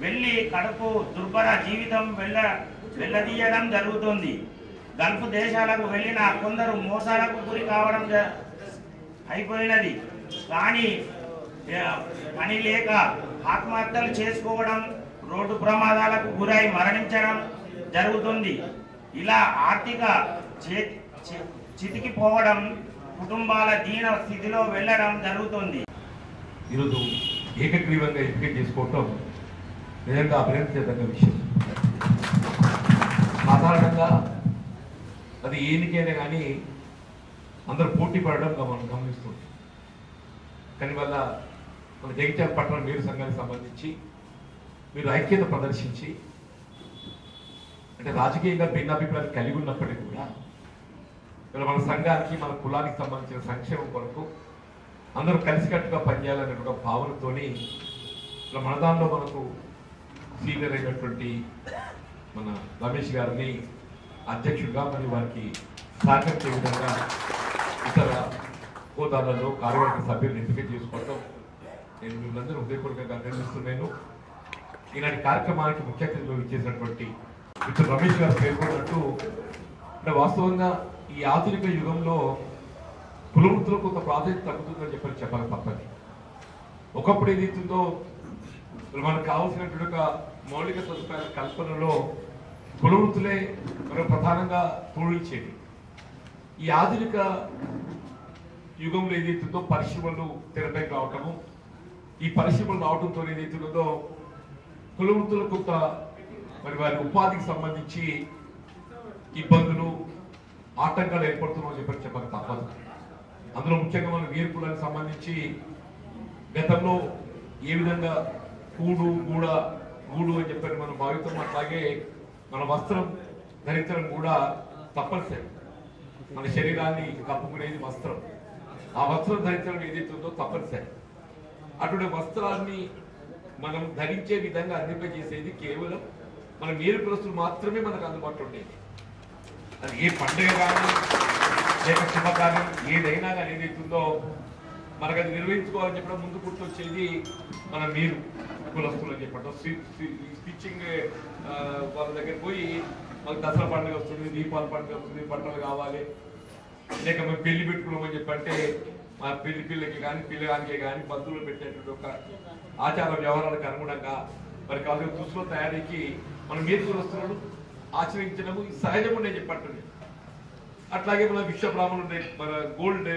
వెళ్ళి కడుపు దుర్భర జీవితం వెళ్ళదీయడం జరుగుతుంది. గల్ఫ్ దేశాలకు వెళ్ళిన కొందరు మోసాలకు గురి కావడం అయిపోయినది. కానీ పని లేక ఆత్మహత్యలు చేసుకోవడం, రోడ్డు ప్రమాదాలకు గురై మరణించడం జరుగుతుంది. ఇలా ఆర్థిక చితికిపోవడం, కుటుంబాల దీన స్థితిలో వెళ్ళడం జరుగుతుంది. ఈరోజు ఏకగ్రీవంగా ఎంపిక చేసుకోవటం నిజంగా అభినందించదగ్గ విషయం. సాధారణంగా అది ఎన్నికైనా కానీ అందరూ పోటీ పడడం మనం గమనిస్తుంది. కానీ వల్ల మన జగిత్యాల పట్టణ మేరు సంఘానికి సంబంధించి మీరు ఐక్యత ప్రదర్శించి అంటే రాజకీయంగా భిన్నాభిప్రాయాలు కలిగి ఉన్నప్పటికీ కూడా మన సంఘానికి మన కులానికి సంబంధించిన సంక్షేమం కొరకు అందరూ కలిసికట్టుగా పనిచేయాలనే ఒక భావనతోని మన దానిలో మనకు సీనియర్ అయినటువంటి మన రమేష్ గారిని అధ్యక్షుడిగా మరియు వారికి సహకరించే విధంగా ఇతర హోదాలలో కార్యవర్గ సభ్యులను ఎంపిక చేసుకోవడం నేను మిమ్మల్ని హృదయపూర్వకంగా అభినందిస్తున్నాను. ఈనాటి కార్యక్రమానికి ముఖ్య అతిథిగా ఇచ్చేసినటువంటి మిస్టర్ రమేష్ గారు పేర్కొన్నట్టు అంటే వాస్తవంగా ఈ ఆధునిక యుగంలో కులవృత్తులకు కొంత ప్రాధాన్యత తగ్గుతుందని చెప్పాలి తప్పని. ఒకప్పుడు ఏదైతుందో మనకు కావాల్సినటువంటి ఒక మౌలిక సదుపాయాల కల్పనలో కులవృత్తులే మనకు ప్రధానంగా తోడించేది. ఈ ఆధునిక యుగంలో ఏదైతుందో పరిశ్రమలు తెరపైకి రావటము, ఈ పరిశ్రమలు రావడంతో ఏదైతుందో కులవృత్తులకు కొంత మరి వారి ఉపాధికి సంబంధించి ఇబ్బందులు ఆటంకాలు ఏర్పడుతున్నామని చెప్పక తప్పదు. అందులో ముఖ్యంగా మన వీర కులానికి సంబంధించి గతంలో ఏ విధంగా గూడు అని చెప్పని మనం భావిస్తాం, అట్లాగే మన వస్త్రం ధరించడం కూడా తప్పనిసరి. మన శరీరాన్ని కప్పుకునేది వస్త్రం, ఆ వస్త్రం ధరించడం ఏదైతుందో తప్పనిసరి. అటువంటి వస్త్రాన్ని మనం ధరించే విధంగా అందింపజేసేది కేవలం మన వీర కులస్తులు మాత్రమే మనకు అందుబాటులో ఉండేది. అది ఏ పండుగ కానీ లేక శుభకార్యం ఏదైనా కానీ ఏదైతుందో మనకు అది నిర్వహించుకోవాలని చెప్పడం ముందు గుర్తొచ్చేది మన మీరు కులస్తులు అని చెప్పడం. స్టిచ్చింగ్ వాళ్ళ దగ్గర పోయి మాకు దసరా పండుగ వస్తుంది, దీపావళి పండుగ వస్తుంది, బట్టలు కావాలి, లేక మేము పెళ్లి పెట్టుకున్నామని చెప్పంటే మా పిల్లకి కానీ పిల్లగానికి కానీ బంధువులు పెట్టేటువంటి ఒక ఆచార వ్యవహారాలకు అనుగుణంగా మరి కావాల్సిన దుస్తుల తయారీకి మనం మీరు కులస్తులను ఆచరించడము సహజము నేను చెప్పంటుంది. అట్లాగే మన విశ్వబ్రాహ్మణులు మన గోల్డ్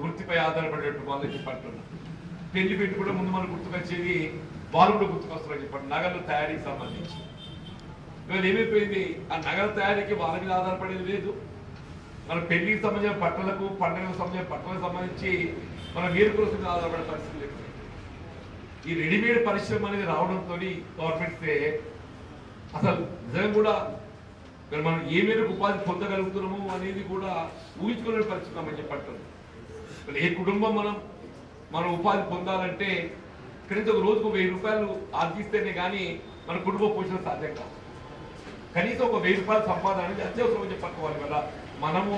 వృత్తిపై ఆధారపడేటువంటి వాళ్ళని చెప్పంటున్నాం. పెళ్లి పెట్టి కూడా ముందు మనం గుర్తుకొచ్చేది వాళ్ళు కూడా గుర్తుకొస్తారని చెప్పండి నగల తయారీకి సంబంధించి. ఇవాళ ఏమైపోయింది, ఆ నగల తయారీకి వాళ్ళ మీద ఆధారపడేది లేదు. మన పెళ్లికి సంబంధించిన బట్టలకు పండుగలకు సంబంధించిన బట్టలకు సంబంధించి మన వీరు కోసం ఆధారపడే పరిస్థితి లేదు. ఈ రెడీమేడ్ పరిశ్రమ అనేది రావడంతో గవర్నమెంట్సే అసలు నిజంగా కూడా మనం ఏ మేరకు ఉపాధి పొందగలుగుతున్నాము అనేది కూడా ఊహించుకునే పరిస్థితి చెప్పట్లేదు. ఏ కుటుంబం మనం ఉపాధి పొందాలంటే కనీసం ఒక రోజుకు 1000 రూపాయలు ఆర్జిస్తేనే కానీ మన కుటుంబ పోషణ సాధ్యం కాదు. కనీసం ఒక 1000 రూపాయల సంపాదన అనేది అత్యవసరం అని చెప్పట్టుకోవాలి కదా. మనము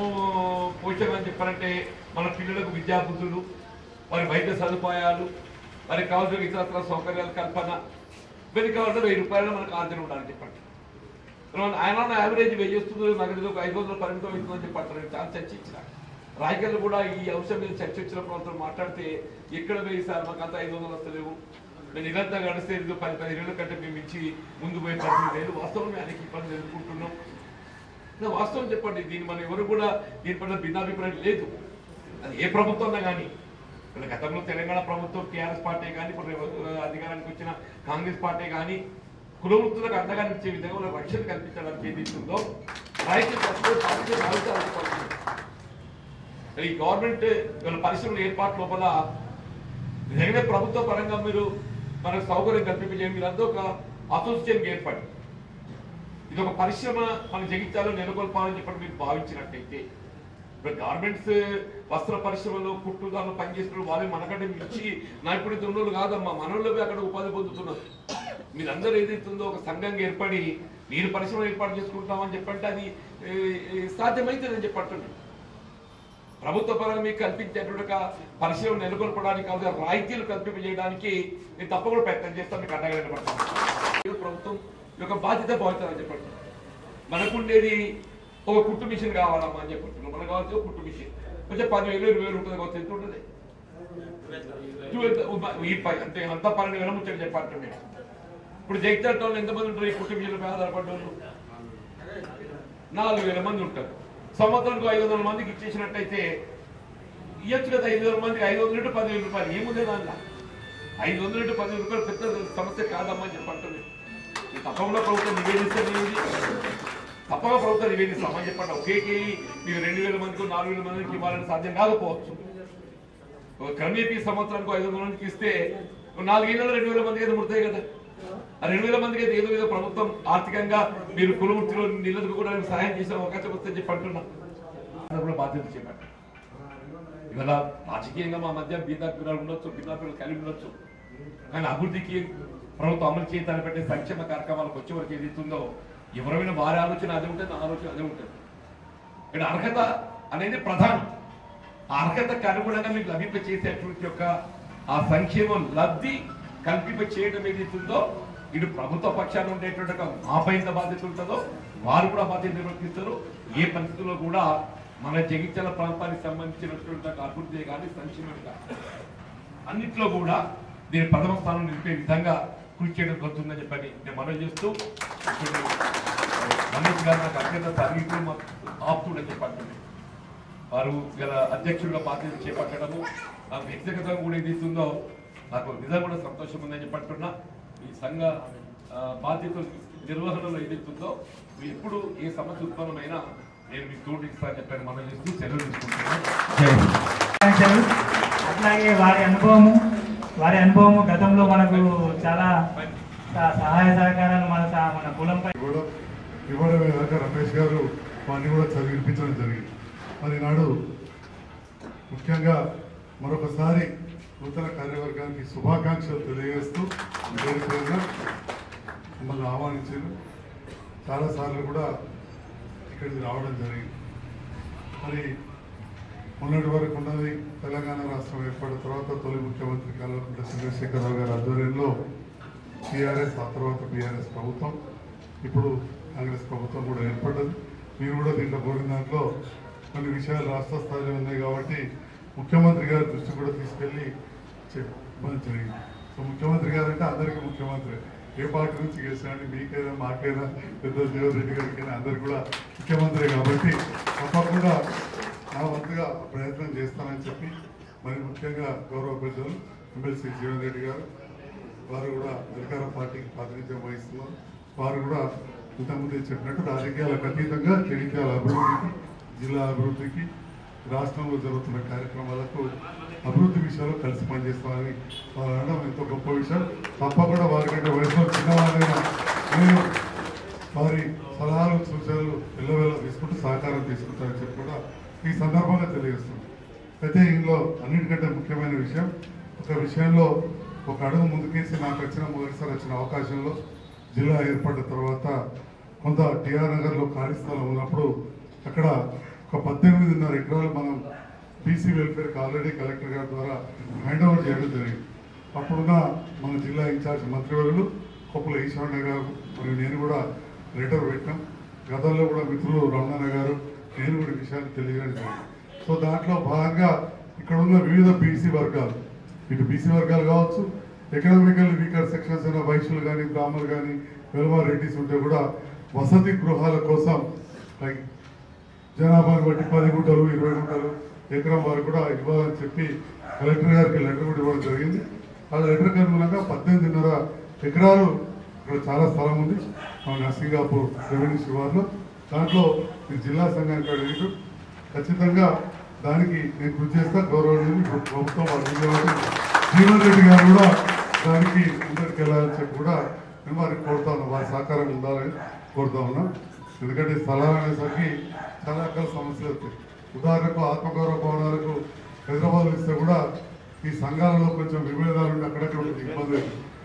పోషణ అని చెప్పాలంటే మన పిల్లలకు విద్యాబుద్ధులు, వారి వైద్య సదుపాయాలు, వారికి కావాల్సిన ఇతర సౌకర్యాల కల్పన, ఇవన్నీ కావాలంటే 1000 రూపాయలు మనకు ఆర్జన ఉండాలని చెప్పండి. ఆయన యావరేజ్ 1000 వస్తుంది, నగదు ఒక 500 పరిమితం అవుతుందని చెప్పంటారు. చాలా చర్చించిన రాజకీయాలు కూడా ఈ అంశం మీద చర్చ వచ్చినప్పుడు అంతా మాట్లాడితే ఎక్కడ పోయి సార్ మాకు అంతా 500 వస్తలేవు, నేను ఇదంతా గడిస్తే 10-15 ఏళ్ళ కంటే మేము ఇచ్చి ముందు పోయే పరిస్థితి లేదు. వాస్తవం అనేక ఇబ్బందులు ఎదుర్కొంటున్నాం. వాస్తవం చెప్పండి, దీన్ని మనం ఎవరు కూడా దీనిపైన భిన్నాభిప్రాయం లేదు. అది ఏ ప్రభుత్వం కానీ ఇప్పుడు గతంలో తెలంగాణ ప్రభుత్వం టీఆర్ఎస్ పార్టీ కానీ ఇప్పుడు అధికారానికి వచ్చిన కాంగ్రెస్ పార్టీ కానీ కుల వృత్తులకు అండగా ఇచ్చే విధంగా వాళ్ళ రక్షణ కల్పించడానికి ఏది ఇస్తుందో ఈ గవర్నమెంట్ వీళ్ళ పరిశ్రమల ఏర్పాటు లోపల నిజంగానే ప్రభుత్వ పరంగా మీరు మనకు సౌకర్యం కల్పించేయండి. మీరంతా ఒక అసోసియేషన్ ఏర్పడి ఇది ఒక పరిశ్రమ మన జగిత్యాలలో నెలకొల్పాలని చెప్పి మీరు భావించినట్టయితే ఇప్పుడు గవర్నమెంట్స్ వస్త్ర పరిశ్రమలో కుట్టుదారులు పనిచేస్తున్న వాళ్ళు మనకంటే మించి నైపుణ్యత ఉన్నోళ్ళు కాదమ్మా, మనోళ్ళవి అక్కడ ఉపాధి పొందుతున్నారు. మీరందరూ ఏదైతుందో ఒక సంఘంగా ఏర్పడి మీరు పరిశ్రమ ఏర్పాటు చేసుకుంటామని చెప్పంటే అది సాధ్యమైతుందని చెప్పండి. ప్రభుత్వ పరంగా మీకు కల్పించేటువంటి పరిశ్రమ నెలకొల్పడానికి కాదు రాయితీలు కల్పింపజేయడానికి నేను తప్పకుండా ప్రయత్నం చేస్తాను, మీకు అండగా నిలబడతాను. ప్రభుత్వం యొక్క బాధ్యత భావిస్తానని చెప్పండి. మనకుండేది ఒక కుట్టు మిషన్ కావాలమ్మా అని చెప్పంటున్నాం. మనకు కావాల్సి ఒక కుట్టు మిషన్ కొంచెం 10,000-20,000 ఉంటుంది కావచ్చు. ఎంత ఉంటుంది అంటే అంతా 12,000 ముచ్చట చెప్పండి. ఇప్పుడు జగిత్యాల టౌన్లో ఎంతమంది ఉంటారు ఈ కుట్టు మిషన్లపై ఆధారపడ్డారు? 4,000 మంది ఉంటారు. సంవత్సరానికి 500 మందికి ఇచ్చేసినట్టయితే ఇవ్వచ్చు కదా. 500 మందికి 500 10,000 రూపాయలు ఏముంది దానిలో? 500 10,000 రూపాయలు పెద్ద సమస్య కాదమ్మా అని చెప్పంటుంది. తప్పకుండా ప్రభుత్వం నివేదిస్తుంది. తప్పగా ప్రభుత్వం ఇవన్నీ ఇస్తామని చెప్పండి. ఒకేకి మీరు 2000 మందికి 4000 మందికి ఇవ్వాలని సాధ్యం కాకపోవచ్చు. క్రమేపీ సంవత్సరానికి 500 మందికి ఇస్తే 4 ఏళ్ళలో 2000 మందికి అయితే ముడతాయి కదా. ఆ 2000 మందికి అయితే ఏదో ప్రభుత్వం ఆర్థికంగా మీరు కులవృత్తిలో నిలదొక్కుకోవడానికి సహాయం చేసే అవకాశం వస్తే చెప్పి అంటున్నా. కూడా బాధ్యత చేపట్టారు. ఇవాళ రాజకీయంగా మా మధ్య బీదాపిల్లలు ఉండొచ్చు, బీదాపిల్లలు కలిగి ఉండొచ్చు, కానీ అభివృద్ధికి ప్రభుత్వం అమలు చేయడానికి పెట్టే సంక్షేమ కార్యక్రమాలకు వచ్చే వరకు ఏదైతుందో ఎవరైనా వారి ఆలోచన అదే ఉంటుంది, నా ఆలోచన అదే ఉంటుంది. ఇక్కడ అర్హత అనేది ప్రధానం. ఆ అర్హతకు అనుగుణంగా మీకు లభింప చేసేటువంటి యొక్క ఆ సంక్షేమం లబ్ధి కల్పింప చేయడం ఏదైతుందో ఇటు ప్రభుత్వ పక్షాన్ని ఉండేటువంటి మాపై ఎంత బాధ్యత ఉంటుందో వారు కూడా బాధ్యత నిర్వర్తిస్తారు. ఏ పరిస్థితుల్లో కూడా మన జగిత్యాల ప్రాంతానికి సంబంధించినటువంటి అభివృద్ధి కానీ సంక్షేమం కానీ అన్నింటిలో కూడా దీని ప్రథమ స్థానం నిలిపే విధంగా కృషి చేయడం జరుగుతుందని చెప్పని నేను మనవి చేస్తూ రమేష్ గారు నాకు అత్యంత సన్నిహితులు ఆప్తుడని చెప్పండి. వారు గల అధ్యక్షుడిగా బాధ్యత చేపట్టడము నాకు వ్యక్తిగతంగా కూడా ఏదైతుందో నాకు నిజంగా కూడా సంతోషం ఉందని చెప్పంటున్నా. ఈ సంఘ బాధ్యతల నిర్వహణలో ఏదైతుందో మీరు ఎప్పుడు ఏ సమస్య ఉత్పన్నమైనా నేను మీకు తోడు ఇస్తానని చెప్పాను మనం చేస్తూ సెలవు తీసుకుంటున్నాను. అట్లాగే వారి అనుభవము గతంలో మనకు చాలా సహాయ సహకారాలు మన కులంపై కూడా ఇవ్వడమే కాక రమేష్ గారు వారిని కూడా చదివించడం జరిగింది. మరి నాడు ముఖ్యంగా మరొకసారి నూతన కార్యవర్గానికి శుభాకాంక్షలు తెలియజేస్తూ పేరుగా మమ్మల్ని ఆహ్వానించారు. చాలాసార్లు కూడా ఇక్కడికి రావడం జరిగింది. మరి మొన్నటి వరకు ఉన్నది తెలంగాణ రాష్ట్రం ఏర్పడిన తర్వాత తొలి ముఖ్యమంత్రి కల్వకుంట్ల చంద్రశేఖరరావు గారి ఆధ్వర్యంలో టీఆర్ఎస్, ఆ తర్వాత బీఆర్ఎస్ ప్రభుత్వం, ఇప్పుడు కాంగ్రెస్ ప్రభుత్వం కూడా ఏర్పడ్డది. మీరు కూడా దీంట్లో కోరిన దాంట్లో కొన్ని విషయాలు రాష్ట్ర స్థాయిలో ఉన్నాయి కాబట్టి ముఖ్యమంత్రి గారి దృష్టి కూడా తీసుకెళ్ళి చెప్పడం జరిగింది. సో ముఖ్యమంత్రి గారు అంటే అందరికీ ముఖ్యమంత్రి, ఏ పార్టీ నుంచి గెలిచినా మీకైనా మాకైనా పెద్ద జీవన్రెడ్డి గారికైనా అందరికి కూడా ముఖ్యమంత్రి కాబట్టి తప్పకుండా నా వంతుగా ప్రయత్నం చేస్తానని చెప్పి మరి ముఖ్యంగా గౌరవ పెద్దలు ఎమ్మెల్సీ జీవన్ రెడ్డి గారు వారు కూడా అధికార పార్టీకి ప్రాతినిధ్యం వహిస్తున్నారు. వారు కూడా ఇంతకుముందే చెప్పినట్టు రాజకీయాలకు అతీతంగా జగిత్యాల అభివృద్ధికి, జిల్లా అభివృద్ధికి, రాష్ట్రంలో జరుగుతున్న కార్యక్రమాలకు అభివృద్ధి విషయాల్లో కలిసి పనిచేస్తామని వారు అనడం ఎంతో గొప్ప విషయం. తప్పకుండా వారికంటే వయసులో చిన్నవారైనా నేను వారి సలహాలు సూచనలు ఎల్లవేళ తీసుకుంటూ సహకారం తీసుకుంటారని చెప్పి కూడా ఈ సందర్భంగా తెలియజేస్తున్నాను. అయితే ఇందులో అన్నిటికంటే ముఖ్యమైన విషయం, ఒక విషయంలో ఒక అడుగు ముందుకేసి నాకు మొదటిసారి వచ్చిన అవకాశంలో జిల్లా ఏర్పడిన తర్వాత కొంత టీఆర్ నగర్లో ఖాళీ స్థలం ఉన్నప్పుడు అక్కడ ఒక 18.5 ఎకరాలు మనం బీసీ వెల్ఫేర్కి ఆల్రెడీ కలెక్టర్ గారి ద్వారా హ్యాండ్ ఓవర్ చేయడం జరిగింది. అప్పుడున్న మన జిల్లా ఇన్ఛార్జ్ మంత్రివర్యులు కొప్పుల ఈశ్వరణ గారు మరియు నేను కూడా లెటర్ పెట్టాం. గతంలో కూడా మిత్రులు రమణ గారు నేను కూడా విషయాలు తెలియజేయడం జరిగింది. సో దాంట్లో భాగంగా ఇక్కడ ఉన్న వివిధ బీసీ వర్గాలు, ఇటు బీసీ వర్గాలు కావచ్చు, ఎకనామికల్ వీకర్ సెక్షన్స్ అయిన వైశ్యులు కానీ, బ్రాహ్మణులు కానీ, వెలుమ రెడ్డిస్ ఉంటే కూడా వసతి గృహాల కోసం జనాభాను బట్టి 10 గుంటలు 20 గుంటలు ఎకరం వారు కూడా ఇవ్వాలని చెప్పి కలెక్టర్ గారికి లెటర్ కూడా ఇవ్వడం జరిగింది. ఆ లెటర్కి అనుగుణంగా 18.5 ఎకరాలు ఇక్కడ చాలా స్థలం ఉంది మన నర్సింగాపూర్ రెవెన్యూ శివార్లో. దాంట్లో జిల్లా సంఘానికి అడిగినట్టు ఖచ్చితంగా దానికి నేను కృషి చేస్తా. గౌరవనీయులు ప్రభుత్వం జీవన్ రెడ్డి గారు కూడా దానికి ముందరికి వెళ్ళాలని చెప్పి కూడా మేము వారికి కోరుతా ఉన్నాం, వారి సహకారం ఉండాలని కోరుతా ఉన్నాం. ఎందుకంటే స్థలాలు అనేసరికి చాలా రకాల సమస్యలు వస్తాయి. ఉదాహరణకు ఆత్మగౌరవ భవనాలకు హైదరాబాద్లో ఇస్తే కూడా ఈ సంఘాలలో కొంచెం విభేదాలు ఉండి అక్కడక్కడ ఇబ్బంది.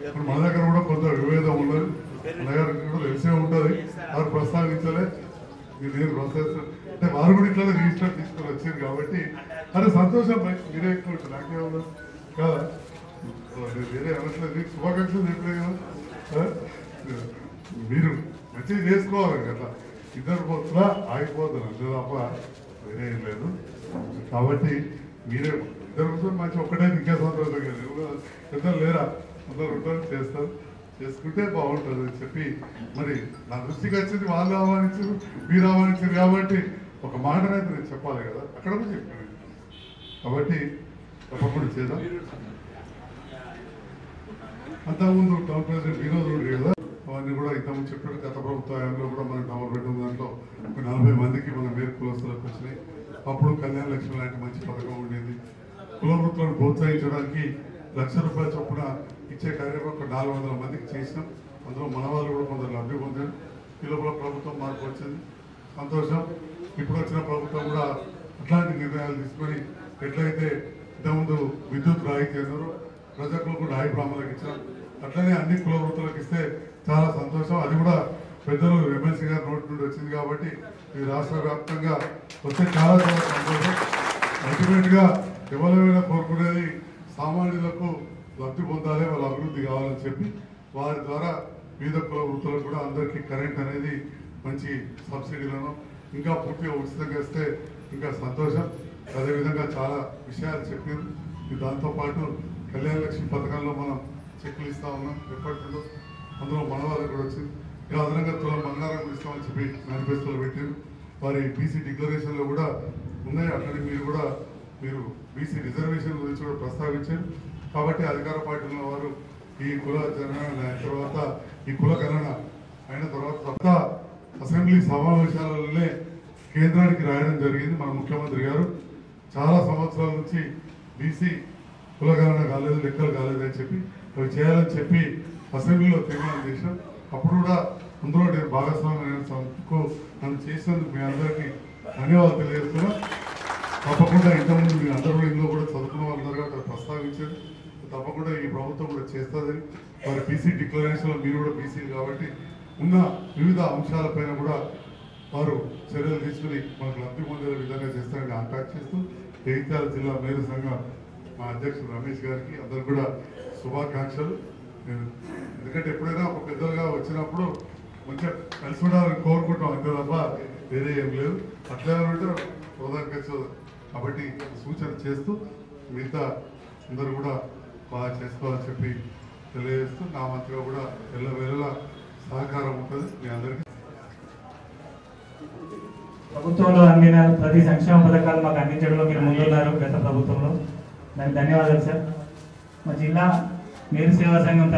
ఇప్పుడు మన దగ్గర కూడా కొంత విభేదం ఉన్నది, మన దగ్గర కూడా తెలిసే ఉంటుంది. వారు ప్రస్తావించలే, మీరు ప్రస్తావించారు అంటే వారు కూడా ఇట్లా రిజిస్టర్ తీసుకొని వచ్చారు కాబట్టి అరే సంతోషం. మీరే ఎక్కువ నాకే ఉన్నారు కదా, వేరే అనట్లేదు. మీకు శుభాకాంక్షలు చెప్పలేదు కదా, మీరు మంచిగా చేసుకోవాలి కదా. ఇద్దరు పోతున్నా ఆగిపోతున్నారు అంతే తప్ప వేరే ఏం లేదు. కాబట్టి మీరే ఇద్దరు కూర్చొని మంచి ఒక్కటే ఇంకే సంతోషం కదా, ఇద్దరు లేరా అందరు ఉంటారు చేస్తారు, చేసుకుంటే బాగుంటుంది అని చెప్పి మరి నా దృష్టికి వచ్చింది. వాళ్ళు ఆహ్వానించారు, మీరు ఆహ్వానించారు కాబట్టి ఒక మాటనైతే నేను చెప్పాలి కదా, అక్కడ కూడా చెప్పాను. కాబట్టి తప్పకుండా చేద్దాం. అంతకుముందు టౌన్ ప్రెసిడెంట్ వినోద్ రెడ్డి కదా అవన్నీ కూడా ఇంతకుముందు చెప్పారు. గత ప్రభుత్వ హయాంలో కూడా మనం డబుల్ బెడ్రూమ్ దాంట్లో 40 మందికి మన మేర కులస్తులకు వచ్చినాయి. అప్పుడు కళ్యాణ లక్ష్మి లాంటి మంచి పథకం ఉండేది. కుల వృత్తులను ప్రోత్సహించడానికి ₹1,00,000 చొప్పున ఇచ్చే కార్యక్రమం 400 మందికి చేసినాం. అందులో మన వాళ్ళు కూడా కొందరు లబ్ధి పొందారు. ఈ లోపల ప్రభుత్వం మార్పు వచ్చింది, సంతోషం. ఇప్పుడు వచ్చిన ప్రభుత్వం కూడా అట్లాంటి నిర్ణయాలు తీసుకొని ఎట్లయితే ఇంతకుముందు విద్యుత్ రాయితీ అన్నారో ప్రజలకు కూడా రాయి బ్రాహ్మణులకు ఇచ్చాం, అట్లనే అన్ని కుల వృత్తులకు ఇస్తే చాలా సంతోషం. అది కూడా పెద్దలు ఎమ్మెల్సీ గారి నోటి నుండి వచ్చింది కాబట్టి ఈ రాష్ట్ర వ్యాప్తంగా వస్తే చాలా చాలా సంతోషం. అల్టిమేట్గా ఎవరైనా కోరుకునేది సామాన్యులకు లబ్ధి పొందాలి, వాళ్ళ అభివృద్ధి కావాలని చెప్పి వారి ద్వారా వివిధ కుల వృత్తులకు కూడా అందరికీ కరెంట్ అనేది మంచి సబ్సిడీలను ఇంకా పూర్తిగా ఉచితంగా ఇస్తే ఇంకా సంతోషం. అదేవిధంగా చాలా విషయాలు చెప్పారు. దాంతోపాటు కళ్యాణ లక్ష్మి పథకంలో మనం చెక్కులు ఇస్తా ఉన్నాం ఎప్పటికో, అందులో మన వాళ్ళకి కూడా వచ్చింది. ఇంకా అదనంగా తులం బంగారం కూడా ఇస్తామని చెప్పి మేనిఫెస్టోలో పెట్టారు. వారి బీసీ డిక్లరేషన్లో కూడా ఉన్నాయి. అక్కడికి మీరు బీసీ రిజర్వేషన్ గురించి కూడా ప్రస్తావించారు. కాబట్టి అధికార పార్టీలో వారు ఈ కుల జనగణన అయిన తర్వాత ఈ కుల గణన అయిన తర్వాత అసెంబ్లీ సమావేశాలలోనే కేంద్రానికి రాయడం జరిగింది. మన ముఖ్యమంత్రి గారు చాలా సంవత్సరాల నుంచి బీసీ కుల గణన కాలేదు, లెక్కలు కాలేదు అని చెప్పి అవి చేయాలని చెప్పి అసెంబ్లీలో తీర్మానం చేశాం. అప్పుడు కూడా అందులో నేను భాగస్వామ్యం నన్ను చేసినందుకు మీ అందరికీ ధన్యవాదాలు తెలియజేస్తున్నా. తప్పకుండా ఇంతకుముందు మీ అందరూ ఇందులో కూడా చదువుకున్న వాళ్ళందరూ కూడా ప్రస్తావించారు. తప్పకుండా ఈ ప్రభుత్వం కూడా చేస్తుందని వారి బీసీ డిక్లరేషన్లో మీరు కూడా బీసీలు కాబట్టి ఉన్న వివిధ అంశాలపైన కూడా వారు చర్యలు తీసుకుని మనకు లబ్ధి పొందే విధంగా చేస్తారని కాంటాక్ట్ చేస్తూ జగిత్యాల జిల్లా మేరు సంఘం మా అధ్యక్షుడు రమేష్ గారికి అందరు కూడా శుభాకాంక్షలు. ఎందుకంటే ఎప్పుడైనా ఒక పెద్దలుగా వచ్చినప్పుడు మంచిగా కలిసి ఉండాలని కోరుకుంటాం, అంతే తప్ప వేరే ఏం లేదు. అట్లా ఉంటే హోదాకచ్చు కాబట్టి సూచన చేస్తూ మిగతా అందరూ కూడా బాగా చేసుకోవాలని చెప్పి తెలియజేస్తూ నా మంత్రిగా కూడా ఎల్లవేళలా సహకారం ఉంటుంది మీ అందరికీ. ప్రభుత్వంలో అందిన ప్రతి సంక్షేమ పథకాలు మాకు అందించడంలో మీరు ముందున్నారు గత ప్రభుత్వంలో. దానికి ధన్యవాదాలు సార్. మా జిల్లా మేరు సేవా సంఘం తరఫున